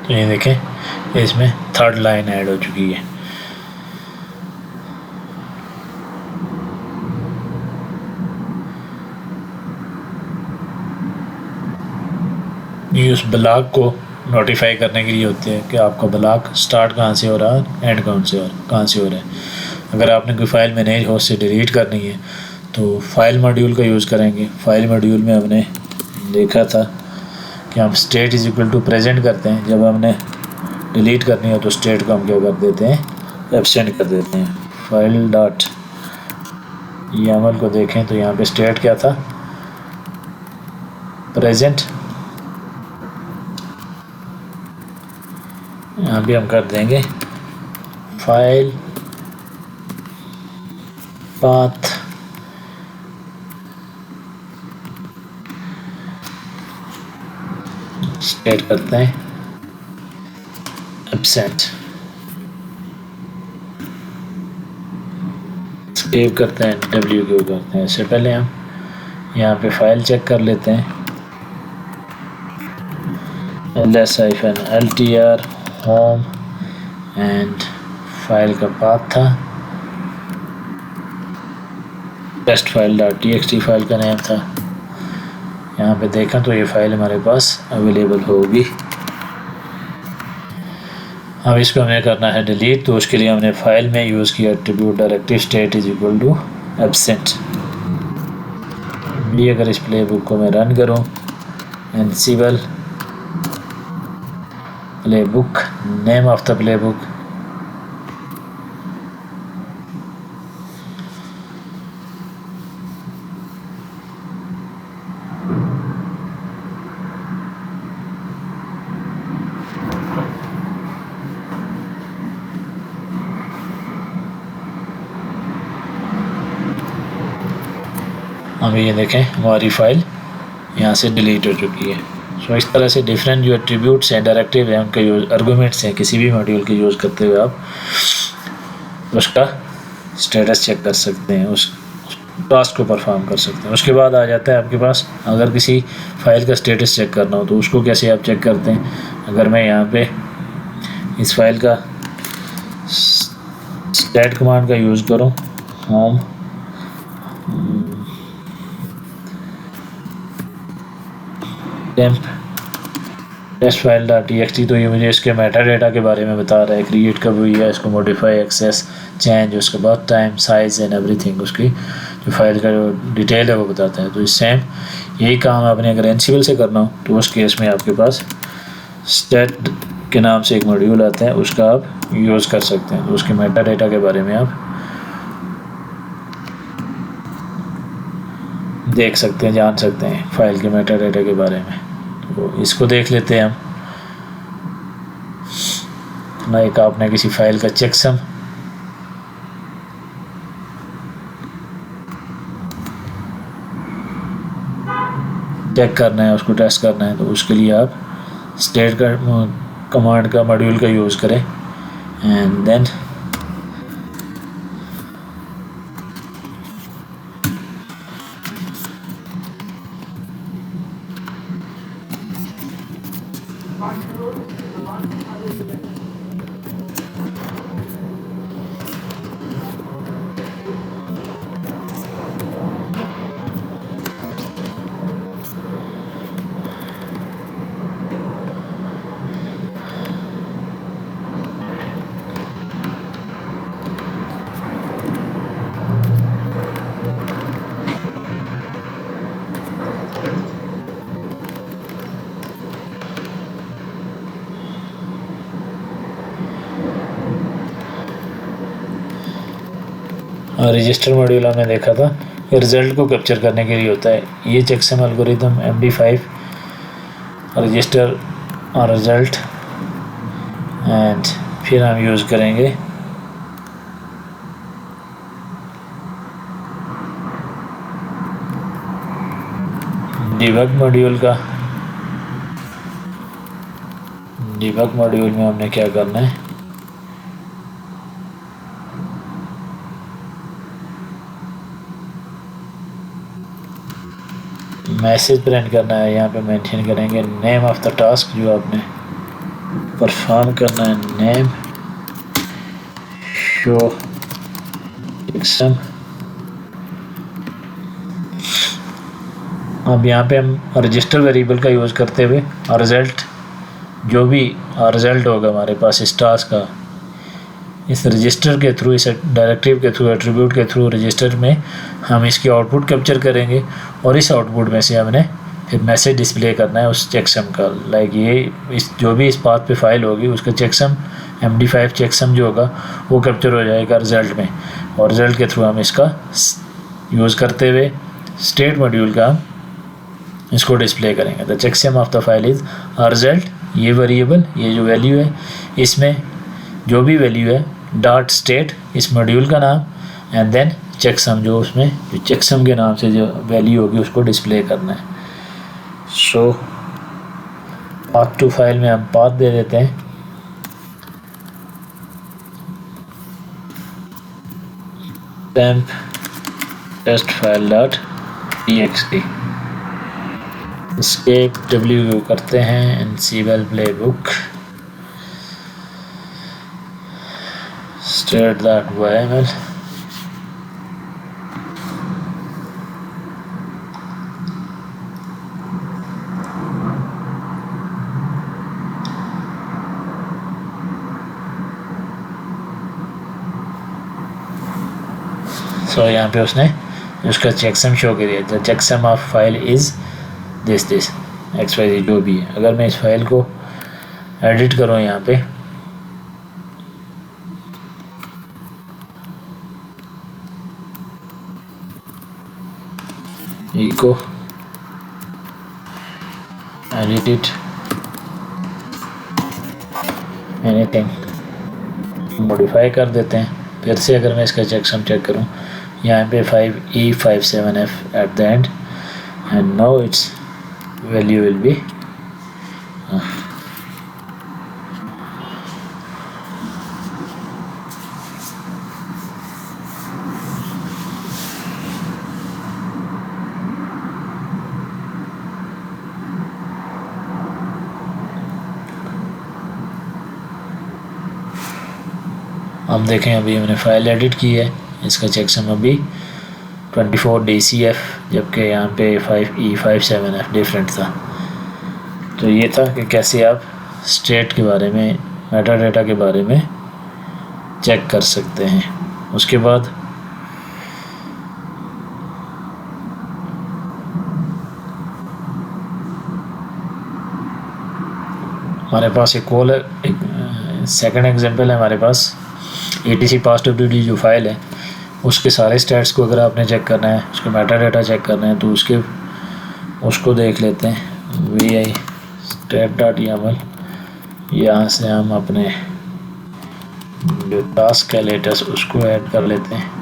S1: तो ये देखें इसमें थर्ड लाइन ऐड हो चुकी है। ये उस ब्लॉक को नोटिफाई करने के लिए होते हैं कि आपका ब्लॉक स्टार्ट कहाँ से हो रहा है, एंड कहाँ से हो रहा है। अगर आपने कोई फाइल मैनेज होस्ट से डिलीट करनी है तो फाइल मॉड्यूल का यूज़ करेंगे। फाइल मॉड्यूल में हमने देखा था कि हम state is equal to present करते हैं। जब हमने डिलीट करनी हो तो स्टेट को हम क्या कर देते हैं, एब्सेंट कर देते हैं। फाइल डॉट YAML को देखें तो यहाँ पे स्टेट क्या था, प्रेजेंट। यहाँ भी हम कर देंगे फाइल पाथ स्टेट करते हैं एब्सेंट। सेव करते हैं, WQ करते हैं। इससे पहले हम यहाँ पे फाइल चेक कर लेते हैं, ls-ltr होम एंड फाइल का पाथ था टेस्ट फाइल .txt फाइल का नेम था। यहाँ पे देखा तो ये फाइल हमारे पास अवेलेबल होगी। अब इसको हमें करना है डिलीट, तो उसके लिए हमने फाइल में यूज़ किया attribute directive state is equal to absent. भी अगर इस प्ले बुक को मैं रन करूँ, Ansible playbook, name of the playbook, अभी ये देखें हमारी फाइल यहाँ से डिलीट हो चुकी है। सो इस तरह से डिफरेंट जो एट्रीब्यूट्स हैं, डायरेक्टिव हैं, उनका यूज़, आर्गूमेंट्स हैं, किसी भी मॉड्यूल के यूज़ करते हुए आप उसका स्टेटस चेक कर सकते हैं, उस टास्क को परफॉर्म कर सकते हैं। उसके बाद आ जाता है आपके पास, अगर किसी फाइल का स्टेटस चेक करना हो तो उसको कैसे आप चेक करते हैं। अगर मैं यहाँ पे इस फाइल का स्टैट कमांड का यूज़ करूँ, home temp test file .txt, तो ये मुझे इसके मेटा डेटा के बारे में बता रहा है, क्रिएट कब हुई है, इसको मॉडिफाई, एक्सेस, चेंज, उसके बाद टाइम, साइज़ एंड एवरीथिंग, उसकी जो फाइल का जो डिटेल है वो बताता है। तो इस सेम यही काम आपने अगर एनसीबल से करना हो तो उस केस में आपके पास स्टेट के नाम से एक मॉड्यूल आता है, उसका आप यूज़ कर सकते हैं। तो उसके मेटा डेटा के बारे में आप देख सकते हैं, जान सकते हैं फाइल के मेटा डेटा के बारे में। तो इसको देख लेते हैं हम। लाइक आपने किसी फाइल का चेकसम चेक करना है, उसको टेस्ट करना है, तो उसके लिए आप स्टेट का कमांड का मॉड्यूल का यूज़ करें एंड देन रजिस्टर मॉड्यूल हमने देखा था, ये रिज़ल्ट को कैप्चर करने के लिए होता है। ये चेकसम एल्गोरिथम MD5 रजिस्टर और रिज़ल्ट, एंड फिर हम यूज़ करेंगे डिबग मॉड्यूल का। डिबग मॉड्यूल में हमने क्या करना है, मैसेज प्रिंट करना है। यहाँ पे मेंशन करेंगे नेम ऑफ द टास्क जो आपने परफॉर्म करना है, नेम शो चेकसम। अब यहाँ पे हम रजिस्टर वेरिएबल का यूज़ करते हुए और रिज़ल्ट, जो भी रिज़ल्ट होगा हमारे पास इस टास्क का, इस रजिस्टर के थ्रू, इस डायरेक्टिव के थ्रू, एट्रीब्यूट के थ्रू रजिस्टर में हम इसकी आउटपुट कैप्चर करेंगे और इस आउटपुट में से हमने फिर मैसेज डिस्प्ले करना है उस चेकसम का। लाइक ये इस जो भी इस पाथ पे फाइल होगी उसका चेकसम MD5 चेकसम जो होगा वो कैप्चर हो जाएगा रिज़ल्ट में, और रिज़ल्ट के थ्रू हम इसका यूज़ करते हुए स्टेट मॉड्यूल का इसको डिस्प्ले करेंगे। The checksum of the file is result, ये वेरिएबल, ये जो वैल्यू है, इसमें जो भी वैल्यू है डॉट स्टेट इस मॉड्यूल का नाम, एंड देन चेकसम, जो उसमें जो चेकसम के नाम से जो वैल्यू होगी उसको डिस्प्ले करना है। सो पाथ टू फाइल में हम पाथ दे देते हैं, temp test file dot txt escape w करते हैं Ansible playbook state.yml तो यहाँ पे उसने उसका चेकसम शो कर दिया। The checksum of file is this XYZ जो भी है। अगर मैं इस फाइल को एडिट करूँ यहाँ पे इको एडिट एनीथिंग मॉडिफाई कर देते हैं। फिर से अगर मैं इसका चेकसम चेक करूँ यहाँ पे 5E57F at the end and now its value will be अब देखें अभी हमने फाइल एडिट की है। इसका चेकसम अभी 24 DCF जबकि यहाँ पे 5E57F डिफरेंट था। तो ये था कि कैसे आप स्टेट के बारे में मेटा डेटा के बारे में चेक कर सकते हैं। उसके बाद हमारे पास एक सेकंड एग्जांपल है। हमारे पास etc passwd जो फाइल है उसके सारे स्टैट्स को अगर आपने चेक करना है, उसके मेटा डेटा चेक करना है तो उसको देख लेते हैं vi stat.yml। यहाँ से हम अपने जो टास्क है लेटेस्ट उसको ऐड कर लेते हैं।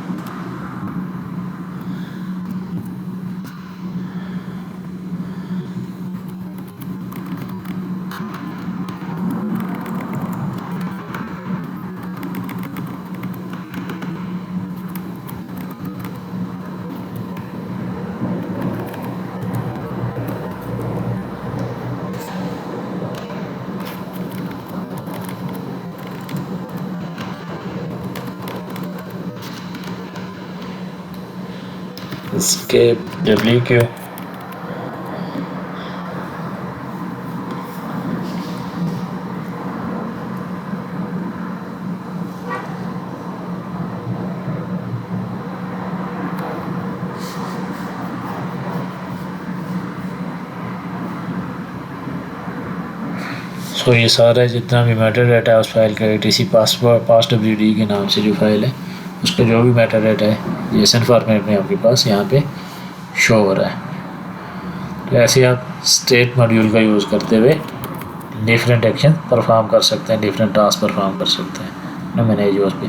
S1: escape wq तो ये सारा जितना भी मेटा डेटा है उस फाइल का etc passwd के नाम से जो फाइल है उसका जो भी मेटा डेटा है जेसन फॉर्मेट में आपके पास यहाँ पे शो हो रहा है। तो ऐसे आप स्टेट मॉड्यूल का यूज़ करते हुए डिफरेंट एक्शन परफॉर्म कर सकते हैं, डिफरेंट टास्क परफॉर्म कर सकते हैं ना मैनेज यूज़ पे।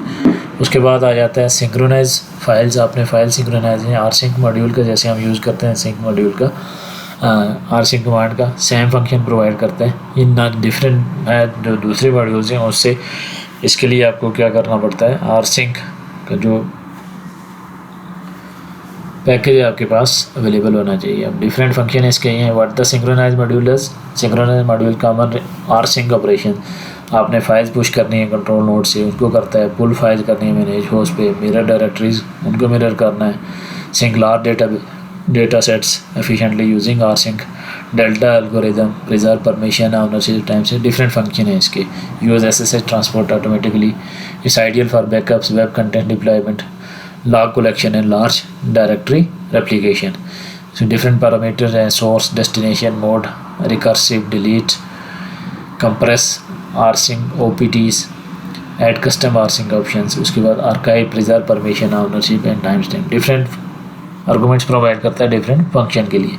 S1: उसके बाद आ जाता है सिंक्रोनाइज फाइल्स। आपने फाइल सिंक्रोनाइज है rsync मॉड्यूल का, जैसे हम यूज़ करते हैं सिंक मॉड्यूल का rsync कमांड का सेम फंक्शन प्रोवाइड करता है। ये ना डिफरेंट है जो दूसरे मॉड्यूल्स हैं उससे। इसके लिए आपको क्या करना पड़ता है, rsync का जो पैकेज आपके पास अवेलेबल होना चाहिए। अब डिफरेंट फंक्शन इसके हैं। What the synchronize module does, synchronize module common rsync operation. आपने फाइल्स पुश करनी है कंट्रोल नोड से, उनको करता है। पुल फाइल्स करनी है मैनेज होस्ट पे, मिरर डायरेक्टरीज उनको मिरर करना है। Sync large data sets efficiently using rsync delta algorithm, preserve permission ownership time से डिफरेंट फंक्शन है इसके। Use SSH transport automatically, it's ideal for backups, web content deployment, log collection and large directory replication. So different parameters हैं, source, destination, mode, recursive, delete, compress, rsync, OPTs, add custom rsync options। उसके बाद archive, preserve, permission, ownership and timestamp। different arguments provide करता है different function के लिए।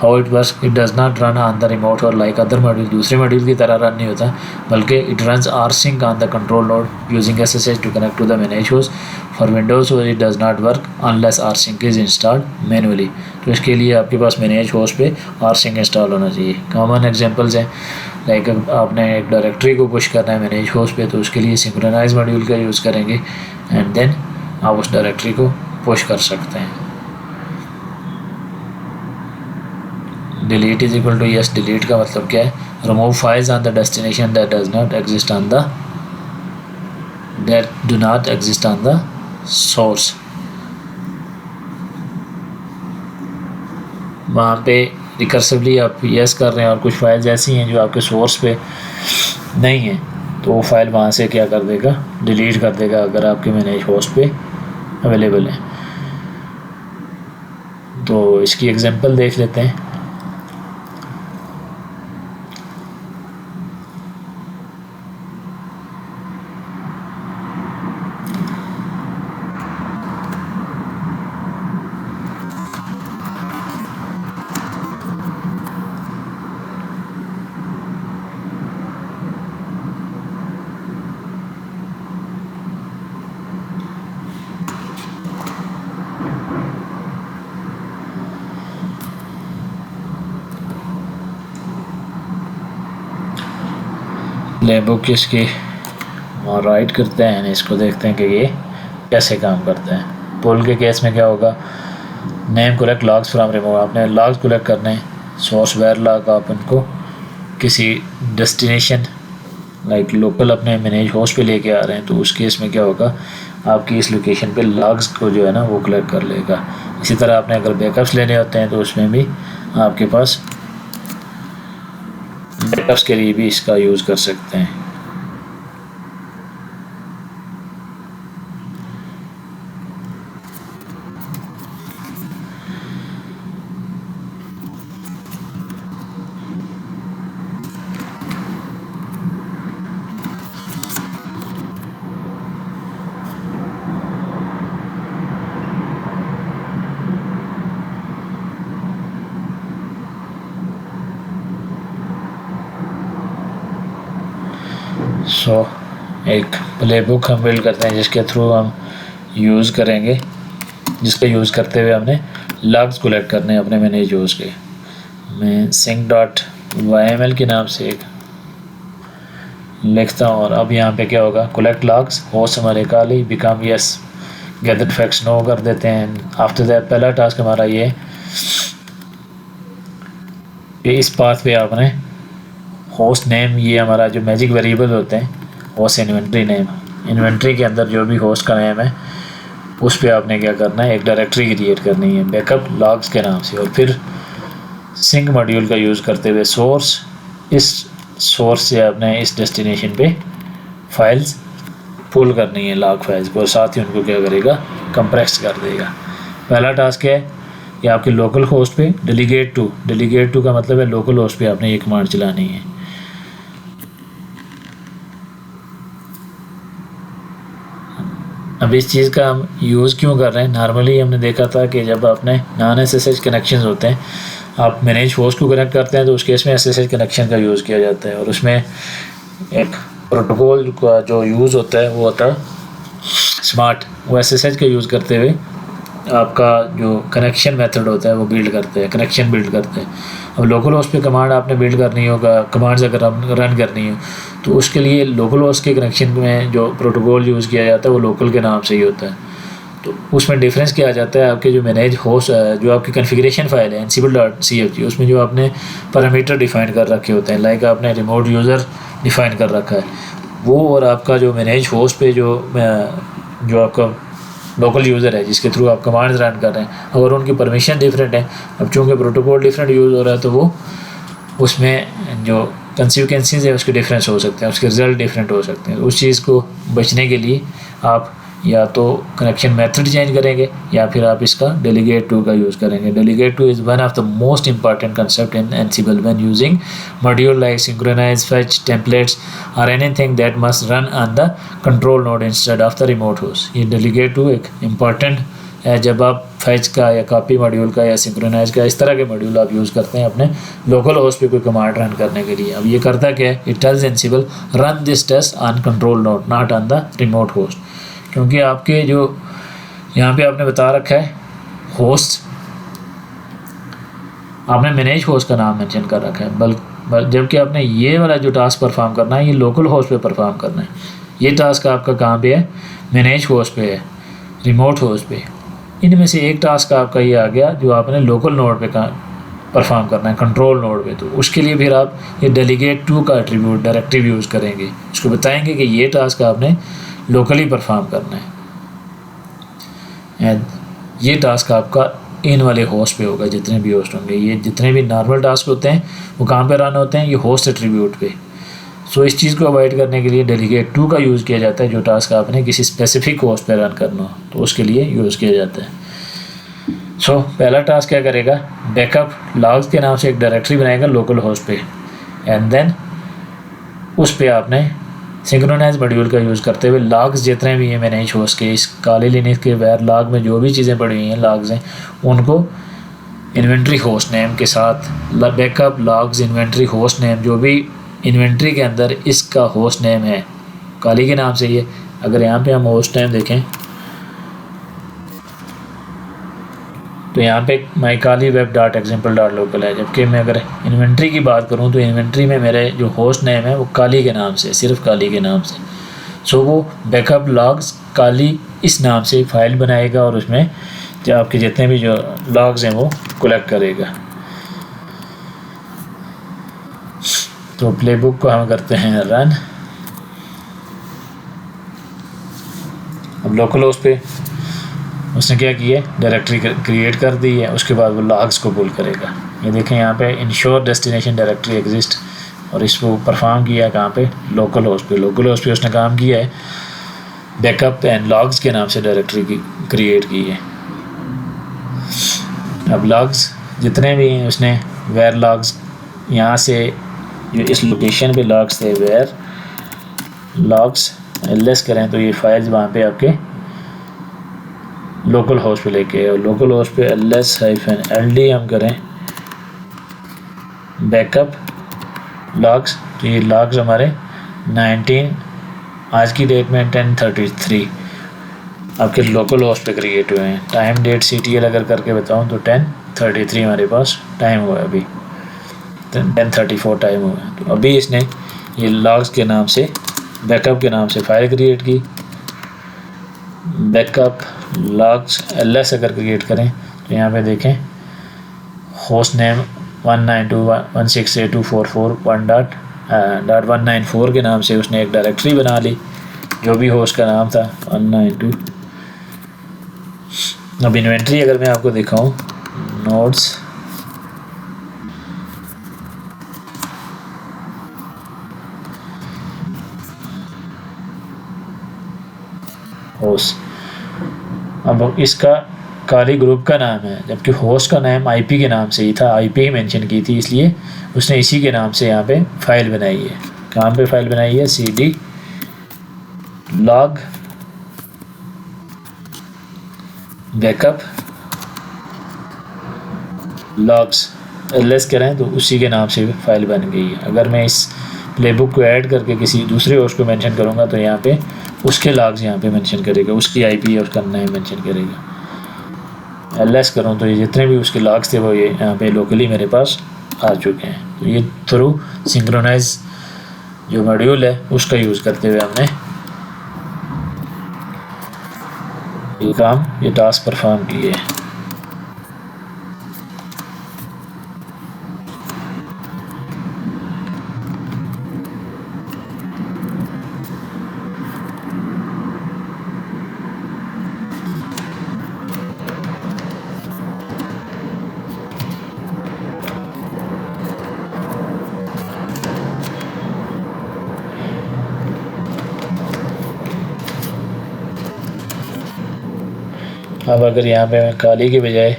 S1: How it works, it does not run on the remote or like other module, दूसरे module की तरह run नहीं होता, बल्कि it runs rsync on the control node using SSH to connect to the managed host। For Windows it does not work unless rsync is installed manually। तो इसके लिए आपके पास managed host पे rsync इंस्टॉल होना चाहिए। कॉमन एग्जांपल्स हैं like आपने एक डायरेक्टरी को पुश करना है managed host पे तो उसके लिए सिंक्रोनाइज मॉड्यूल का यूज़ करेंगे। एंड देन आप उस डायरेक्टरी को पुश कर सकते हैं। Delete is equal to yes, delete का मतलब क्या है, remove files on the destination that do not exist on the source. वहाँ पे रिकर्सिवली आप यस कर रहे हैं और कुछ फाइल्स ऐसी हैं जो आपके सोर्स पे नहीं है, तो वो फाइल वहाँ से क्या कर देगा, डिलीट कर देगा अगर आपके मैनेज होस्ट पे अवेलेबल है। तो इसकी एग्जांपल देख लेते हैं। प्लेबुक इसकी राइट करते हैं, इसको देखते हैं कि ये कैसे काम करता है। पुल के केस में क्या होगा, name collect logs from remove, आपने लॉग्स कलेक्ट करने हैं, सोर्स वेयर लॉग आप उनको किसी डेस्टिनेशन लाइक लोकल अपने मैनेज होस्ट पे लेके आ रहे हैं, तो उस केस में क्या होगा, आपकी इस लोकेशन पे लॉग्स को जो है ना वो कलेक्ट कर लेगा। इसी तरह आपने अगर बैकअप्स लेने होते हैं तो उसमें भी आपके पास बैकअप्स के लिए भी इसका यूज़ कर सकते हैं। एक प्लेबुक हम बिल्ड करते हैं जिसके थ्रू हम यूज़ करेंगे, जिसका यूज़ करते हुए हमने लॉग्स कलेक्ट करने हैं अपने मैनेज होस्ट के। मैं sync.yml के नाम से एक लिखता हूँ, और अब यहाँ पे क्या होगा, कलेक्ट लॉग्स होस्ट हमारे Kali become yes gather facts no कर देते हैं। आफ्टर दैट पहला टास्क हमारा ये है कि इस पाथ पे आपने होस्ट नेम, ये हमारा जो मैजिक वेरिएबल होते हैं, होस्ट इन्वेंट्री नेम, इन्वेंट्री के अंदर जो भी होस्ट का नेम है उस पे आपने क्या करना है, एक डायरेक्टरी क्रिएट करनी है बैकअप लॉग्स के नाम से, और फिर सिंक मॉड्यूल का यूज़ करते हुए इस सोर्स से आपने इस डेस्टिनेशन पे फाइल्स पुल करनी है, लॉग फाइल्स को, और साथ ही उनको क्या करेगा, कंप्रेस कर देगा। पहला टास्क है कि आपके लोकल होस्ट पे डेलीगेट टू का मतलब है लोकल होस्ट पे आपने ये कमांड चलानी है। अब इस चीज़ का हम यूज़ क्यों कर रहे हैं, नॉर्मली हमने देखा था कि जब आपने नॉन SSH कनेक्शंस होते हैं, आप मैनेज होस्ट को कनेक्ट करते हैं तो उस केस में SSH कनेक्शन का यूज़ किया जाता है, और उसमें एक प्रोटोकॉल का जो यूज़ होता है वो होता है स्मार्ट, वो SSH का यूज़ करते हुए आपका जो कनेक्शन मेथड होता है वो बिल्ड करते हैं, कनेक्शन बिल्ड करते हैं। अब लोकल होस्ट पे कमांड आपने बिल्ड करनी होगा, कमांड्स अगर रन करनी हो तो उसके लिए लोकल होस्ट के कनेक्शन में जो प्रोटोकॉल यूज़ किया जाता है वो लोकल के नाम से ही होता है। तो उसमें डिफरेंस क्या आ जाता है, आपके जो मैनेज होस्ट जो आपकी कॉन्फ़िगरेशन फाइल है ansible.cfg, उसमें जो आपने पैरामीटर डिफ़ाइन कर रखे होते हैं, लाइक आपने रिमोट यूज़र डिफ़ाइन कर रखा है वो, और आपका जो मैनेज होस्ट पे जो आपका लोकल यूज़र है जिसके थ्रू आप कमांड्स रन कर रहे हैं, अगर उनकी परमिशन डिफरेंट है, अब चूँकि प्रोटोकॉल डिफरेंट यूज़ हो रहा है तो वो उसमें जो कंसिक्वेंसेस है उसके डिफरेंस हो सकते हैं, उसके रिज़ल्ट डिफरेंट हो सकते हैं। उस चीज़ को बचने के लिए आप या तो कनेक्शन मेथड चेंज करेंगे या फिर आप इसका डेलीगेट टू का यूज़ करेंगे। Delegate two is one of the most important concept in Ansible when using module like synchronize, fetch, templates or anything that must run on the control node instead of the remote host। ये delegate to एक important है जब आप fetch का या copy module का या synchronise का इस तरह के मॉड्यूल आप यूज़ करते हैं अपने लोकल होस्ट पे कोई कमांड रन करने के लिए। अब ये करता क्या है, it tells Ansible run this test on control node not on the remote host, क्योंकि आपके जो यहाँ पे आपने बता रखा है होस्ट, आपने मैनेज होस्ट का नाम मेंशन कर रखा है, जबकि आपने ये वाला जो टास्क परफॉर्म करना है ये लोकल होस्ट पे परफॉर्म करना है। ये टास्क आपका कहाँ पे है, मैनेज होस्ट पे है। रिमोट होस्ट पे। इनमें से एक टास्क आपका ये आ गया जो आपने लोकल नोड पे परफॉर्म करना है, कंट्रोल नोड पे। तो उसके लिए फिर आप ये डेलीगेट टू का एट्रीब्यूट डायरेक्टिव यूज़ करेंगे, उसको बताएंगे कि ये टास्क आपने लोकली परफॉर्म करना है एंड ये टास्क आपका इन वाले होस्ट पे होगा। जितने भी होस्ट होंगे, ये जितने भी नॉर्मल टास्क होते हैं वो कहाँ पे रन होते हैं, ये होस्ट एट्रीब्यूट पे। सो इस चीज़ को अवॉइड करने के लिए डेलीगेट टू का यूज़ किया जाता है। जो टास्क आपने किसी स्पेसिफिक होस्ट पे रन करना हो तो उसके लिए यूज़ किया जाता है। सो पहला टास्क क्या करेगा, बैकअप लॉग्स के नाम से एक डायरेक्टरी बनाएगा लोकल होस्ट पे एंड देन उस पे आपने सिंक्रोनाइज मॉड्यूल का यूज़ करते हुए लॉग्स जितने भी हैं मैनेज होस्ट के, इस काली लिनक्स के वेर लॉग में जो भी चीज़ें पड़ी हुई हैं लॉग्स हैं, उनको इन्वेंट्री होस्ट नेम के साथ backup logs inventory host name, जो भी इन्वेंट्री के अंदर इसका होस्ट नेम है काली के नाम से ये। अगर यहाँ पे हम होस्ट नेम देखें तो यहाँ पे my Kali web dot example dot local है, जबकि मैं अगर इन्वेंट्री की बात करूँ तो इन्वेंट्री में मेरे जो होस्ट नेम है वो काली के नाम से, सिर्फ काली के नाम से। सो वो बैकअप लॉग्स काली इस नाम से फाइल बनाएगा और उसमें जो आपके जितने भी जो लॉग्स हैं वो कलेक्ट करेगा। तो प्लेबुक को हम करते हैं रन। अब लोकल होस्ट पे उसने क्या किया, डायरेक्टरी क्रिएट कर दी है, उसके बाद वो लॉग्स को पुल करेगा। ये देखें यहाँ पे इंश्योर डेस्टिनेशन डायरेक्टरी एग्जिस्ट और इसको परफॉर्म किया है कहाँ पे, लोकल होस्ट पे। लोकल होस्ट पे उसने काम किया है बैकअप एंड लॉग्स के नाम से डायरेक्टरी की क्रिएट की है। अब लॉग्स जितने भी हैं उसने वेयर लॉग्स यहाँ से जो इस लोकेशन पे लॉग्स थे वेयर लॉग्स एलएस करें तो ये फाइल्स वहाँ पे आपके लोकल होस्ट पे लेके, और लोकल होस्ट पे ls-ld हम करें बैकअप लॉग्स, तो ये लॉग्स हमारे 19 आज की डेट में 10:33 आपके लोकल होस्ट पे क्रिएट हुए हैं। टाइम डेट CTL अगर करके बताऊं तो 10:33 हमारे पास टाइम हुआ है, अभी 10:34 टाइम हुआ है। तो अभी इसने ये लॉग्स के नाम से बैकअप के नाम से फाइल क्रिएट की। बैकअप लॉग्स ls अगर क्रिएट करें तो यहाँ पे देखें होस्ट नेम 192.168.244.1.194 के नाम से उसने एक डायरेक्टरी बना ली, जो भी होस्ट का नाम था 192। अब इन्वेंट्री अगर मैं आपको दिखाऊं, नोड्स होस्ट, अब इसका काली ग्रुप का नाम है, जबकि होस्ट का नाम IP के नाम से ही था, IP ही मेंशन की थी, इसलिए उसने इसी के नाम से यहाँ पे फाइल बनाई है। कहाँ पे फाइल बनाई है, CD log backup logs ls करें तो उसी के नाम से फाइल बन गई है। अगर मैं इस प्लेबुक को ऐड करके किसी दूसरे होस्ट को मेंशन करूँगा तो यहाँ पे उसके लॉग्स यहाँ पे मेंशन करेगा, उसकी IP है उसका नाम मेंशन करेगा। ls करूँ तो ये जितने भी उसके लॉग्स थे वो ये यहाँ पे लोकली मेरे पास आ चुके हैं। तो ये थ्रू सिंक्रोनाइज जो मॉड्यूल है उसका यूज़ करते हुए हमने ये टास्क परफॉर्म किए हैं। अब अगर यहाँ पे मैं काली के बजाय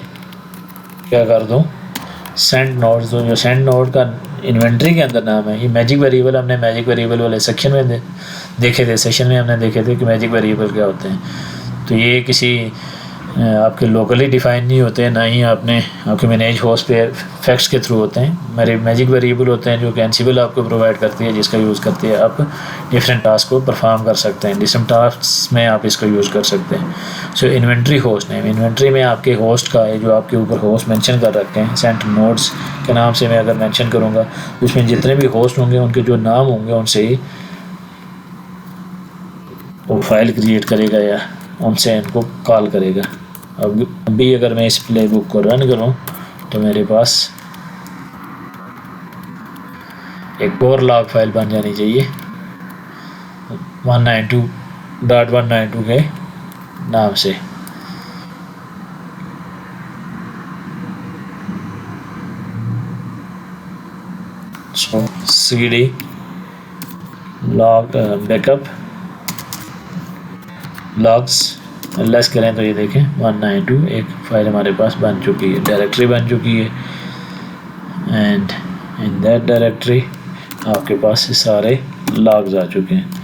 S1: क्या कर दूँ, सेंड नोड्स दूँ, जो सेंड नोड का इन्वेंट्री के अंदर नाम है। ये मैजिक वेरिएबल हमने मैजिक वेरिएबल वाले सेक्शन में देखे थे, सेशन में हमने देखे थे कि मैजिक वेरिएबल क्या होते हैं। तो ये किसी आपके लोकली डिफाइन नहीं होते हैं, ना ही आपके मैनेज होस्ट पे फैक्ट्स के थ्रू होते हैं। मेरे मैजिक वेरिएबल होते हैं जो कि एनसिबल आपको प्रोवाइड करती है, जिसका यूज़ करते हैं आप डिफरेंट टास्क को परफॉर्म कर सकते हैं। डिफरेंट टास्क में आप इसको यूज़ कर सकते हैं। सो इन्वेंट्री होस्ट नेम, इन्वेंट्री में आपके होस्ट का है जो आपके ऊपर होस्ट मेंशन कर रखे हैं। सेंट नोड्स के नाम से मैं अगर मेंशन करूँगा उसमें जितने भी होस्ट होंगे उनके जो नाम होंगे उनसे ही वो फाइल क्रिएट करेगा या उनसे इनको कॉल करेगा। अब अभी अगर मैं इस प्ले बुक को रन करूँ तो मेरे पास एक और लॉग फाइल बन जानी चाहिए 192.192 के नाम से। सो cd log backup logs less करें तो ये देखें 192 एक फाइल हमारे पास बन चुकी है, डायरेक्टरी बन चुकी है। एंड इन दैट डायरेक्टरी आपके पास ये सारे लॉग्स आ चुके हैं।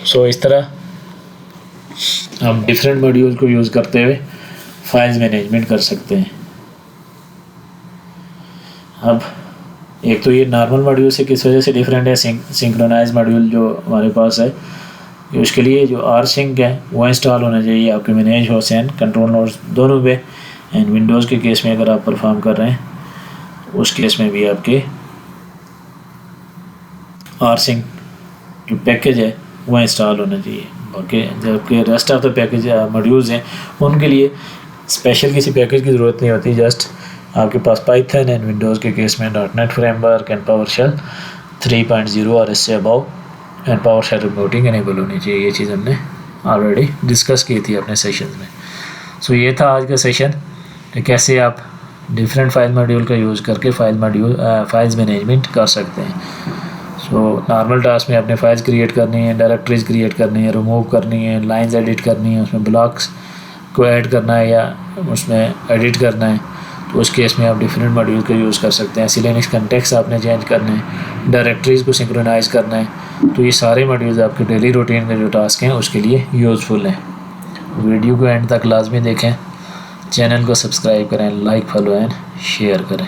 S1: सो इस तरह हम डिफरेंट मॉड्यूल को यूज़ करते हुए फाइल्स मैनेजमेंट कर सकते हैं। अब एक तो ये नॉर्मल मॉड्यूल से किस वजह से डिफरेंट है, सिंक्रोनाइज मॉड्यूल जो हमारे पास है, उसके लिए जो rsync है वो इंस्टॉल होना चाहिए आपके मैनेज हो एंड कंट्रोल नोड्स दोनों पे। एंड विंडोज़ के केस में अगर आप परफॉर्म कर रहे हैं उस केस में भी आपके rsync जो पैकेज है वो इंस्टॉल होना चाहिए। बाकी जबकि rest of the package modules हैं उनके लिए स्पेशल किसी पैकेज की ज़रूरत नहीं होती, जस्ट आपके पास पाइथन एंड विंडोज़ के केस में .NET फ्रेमवर्क एंड पावरशेल 3.0 और इससे above and PowerShell reporting enable होनी चाहिए। ये चीज़ हमने ऑलरेडी डिस्कस की थी अपने सेशन में। सो ये था आज का सेशन कि कैसे आप डिफरेंट फाइल मॉड्यूल का यूज़ करके फाइल्स मैनेजमेंट कर सकते हैं। सो नॉर्मल टास्क में अपने फाइल्स क्रिएट करनी है, डायरेक्टरीज क्रिएट करनी है, रिमूव करनी है, लाइंस एडिट करनी है, उसमें ब्लॉक्स को ऐड करना है या उसमें एडिट करना है, तो उस केस में आप डिफरेंट मॉड्यूल का यूज़ कर सकते हैं। लिनक्स कंटेक्स्ट आपने चेंज करने हैं, डायरेक्टरीज़ को सिंक्रोनाइज़ करना है, तो ये सारे मॉड्यूल्स आपके डेली रूटीन के जो टास्क हैं उसके लिए यूज़फुल हैं। वीडियो को एंड तक लाजमी देखें, चैनल को सब्सक्राइब करें, लाइक फॉलो एंड शेयर करें।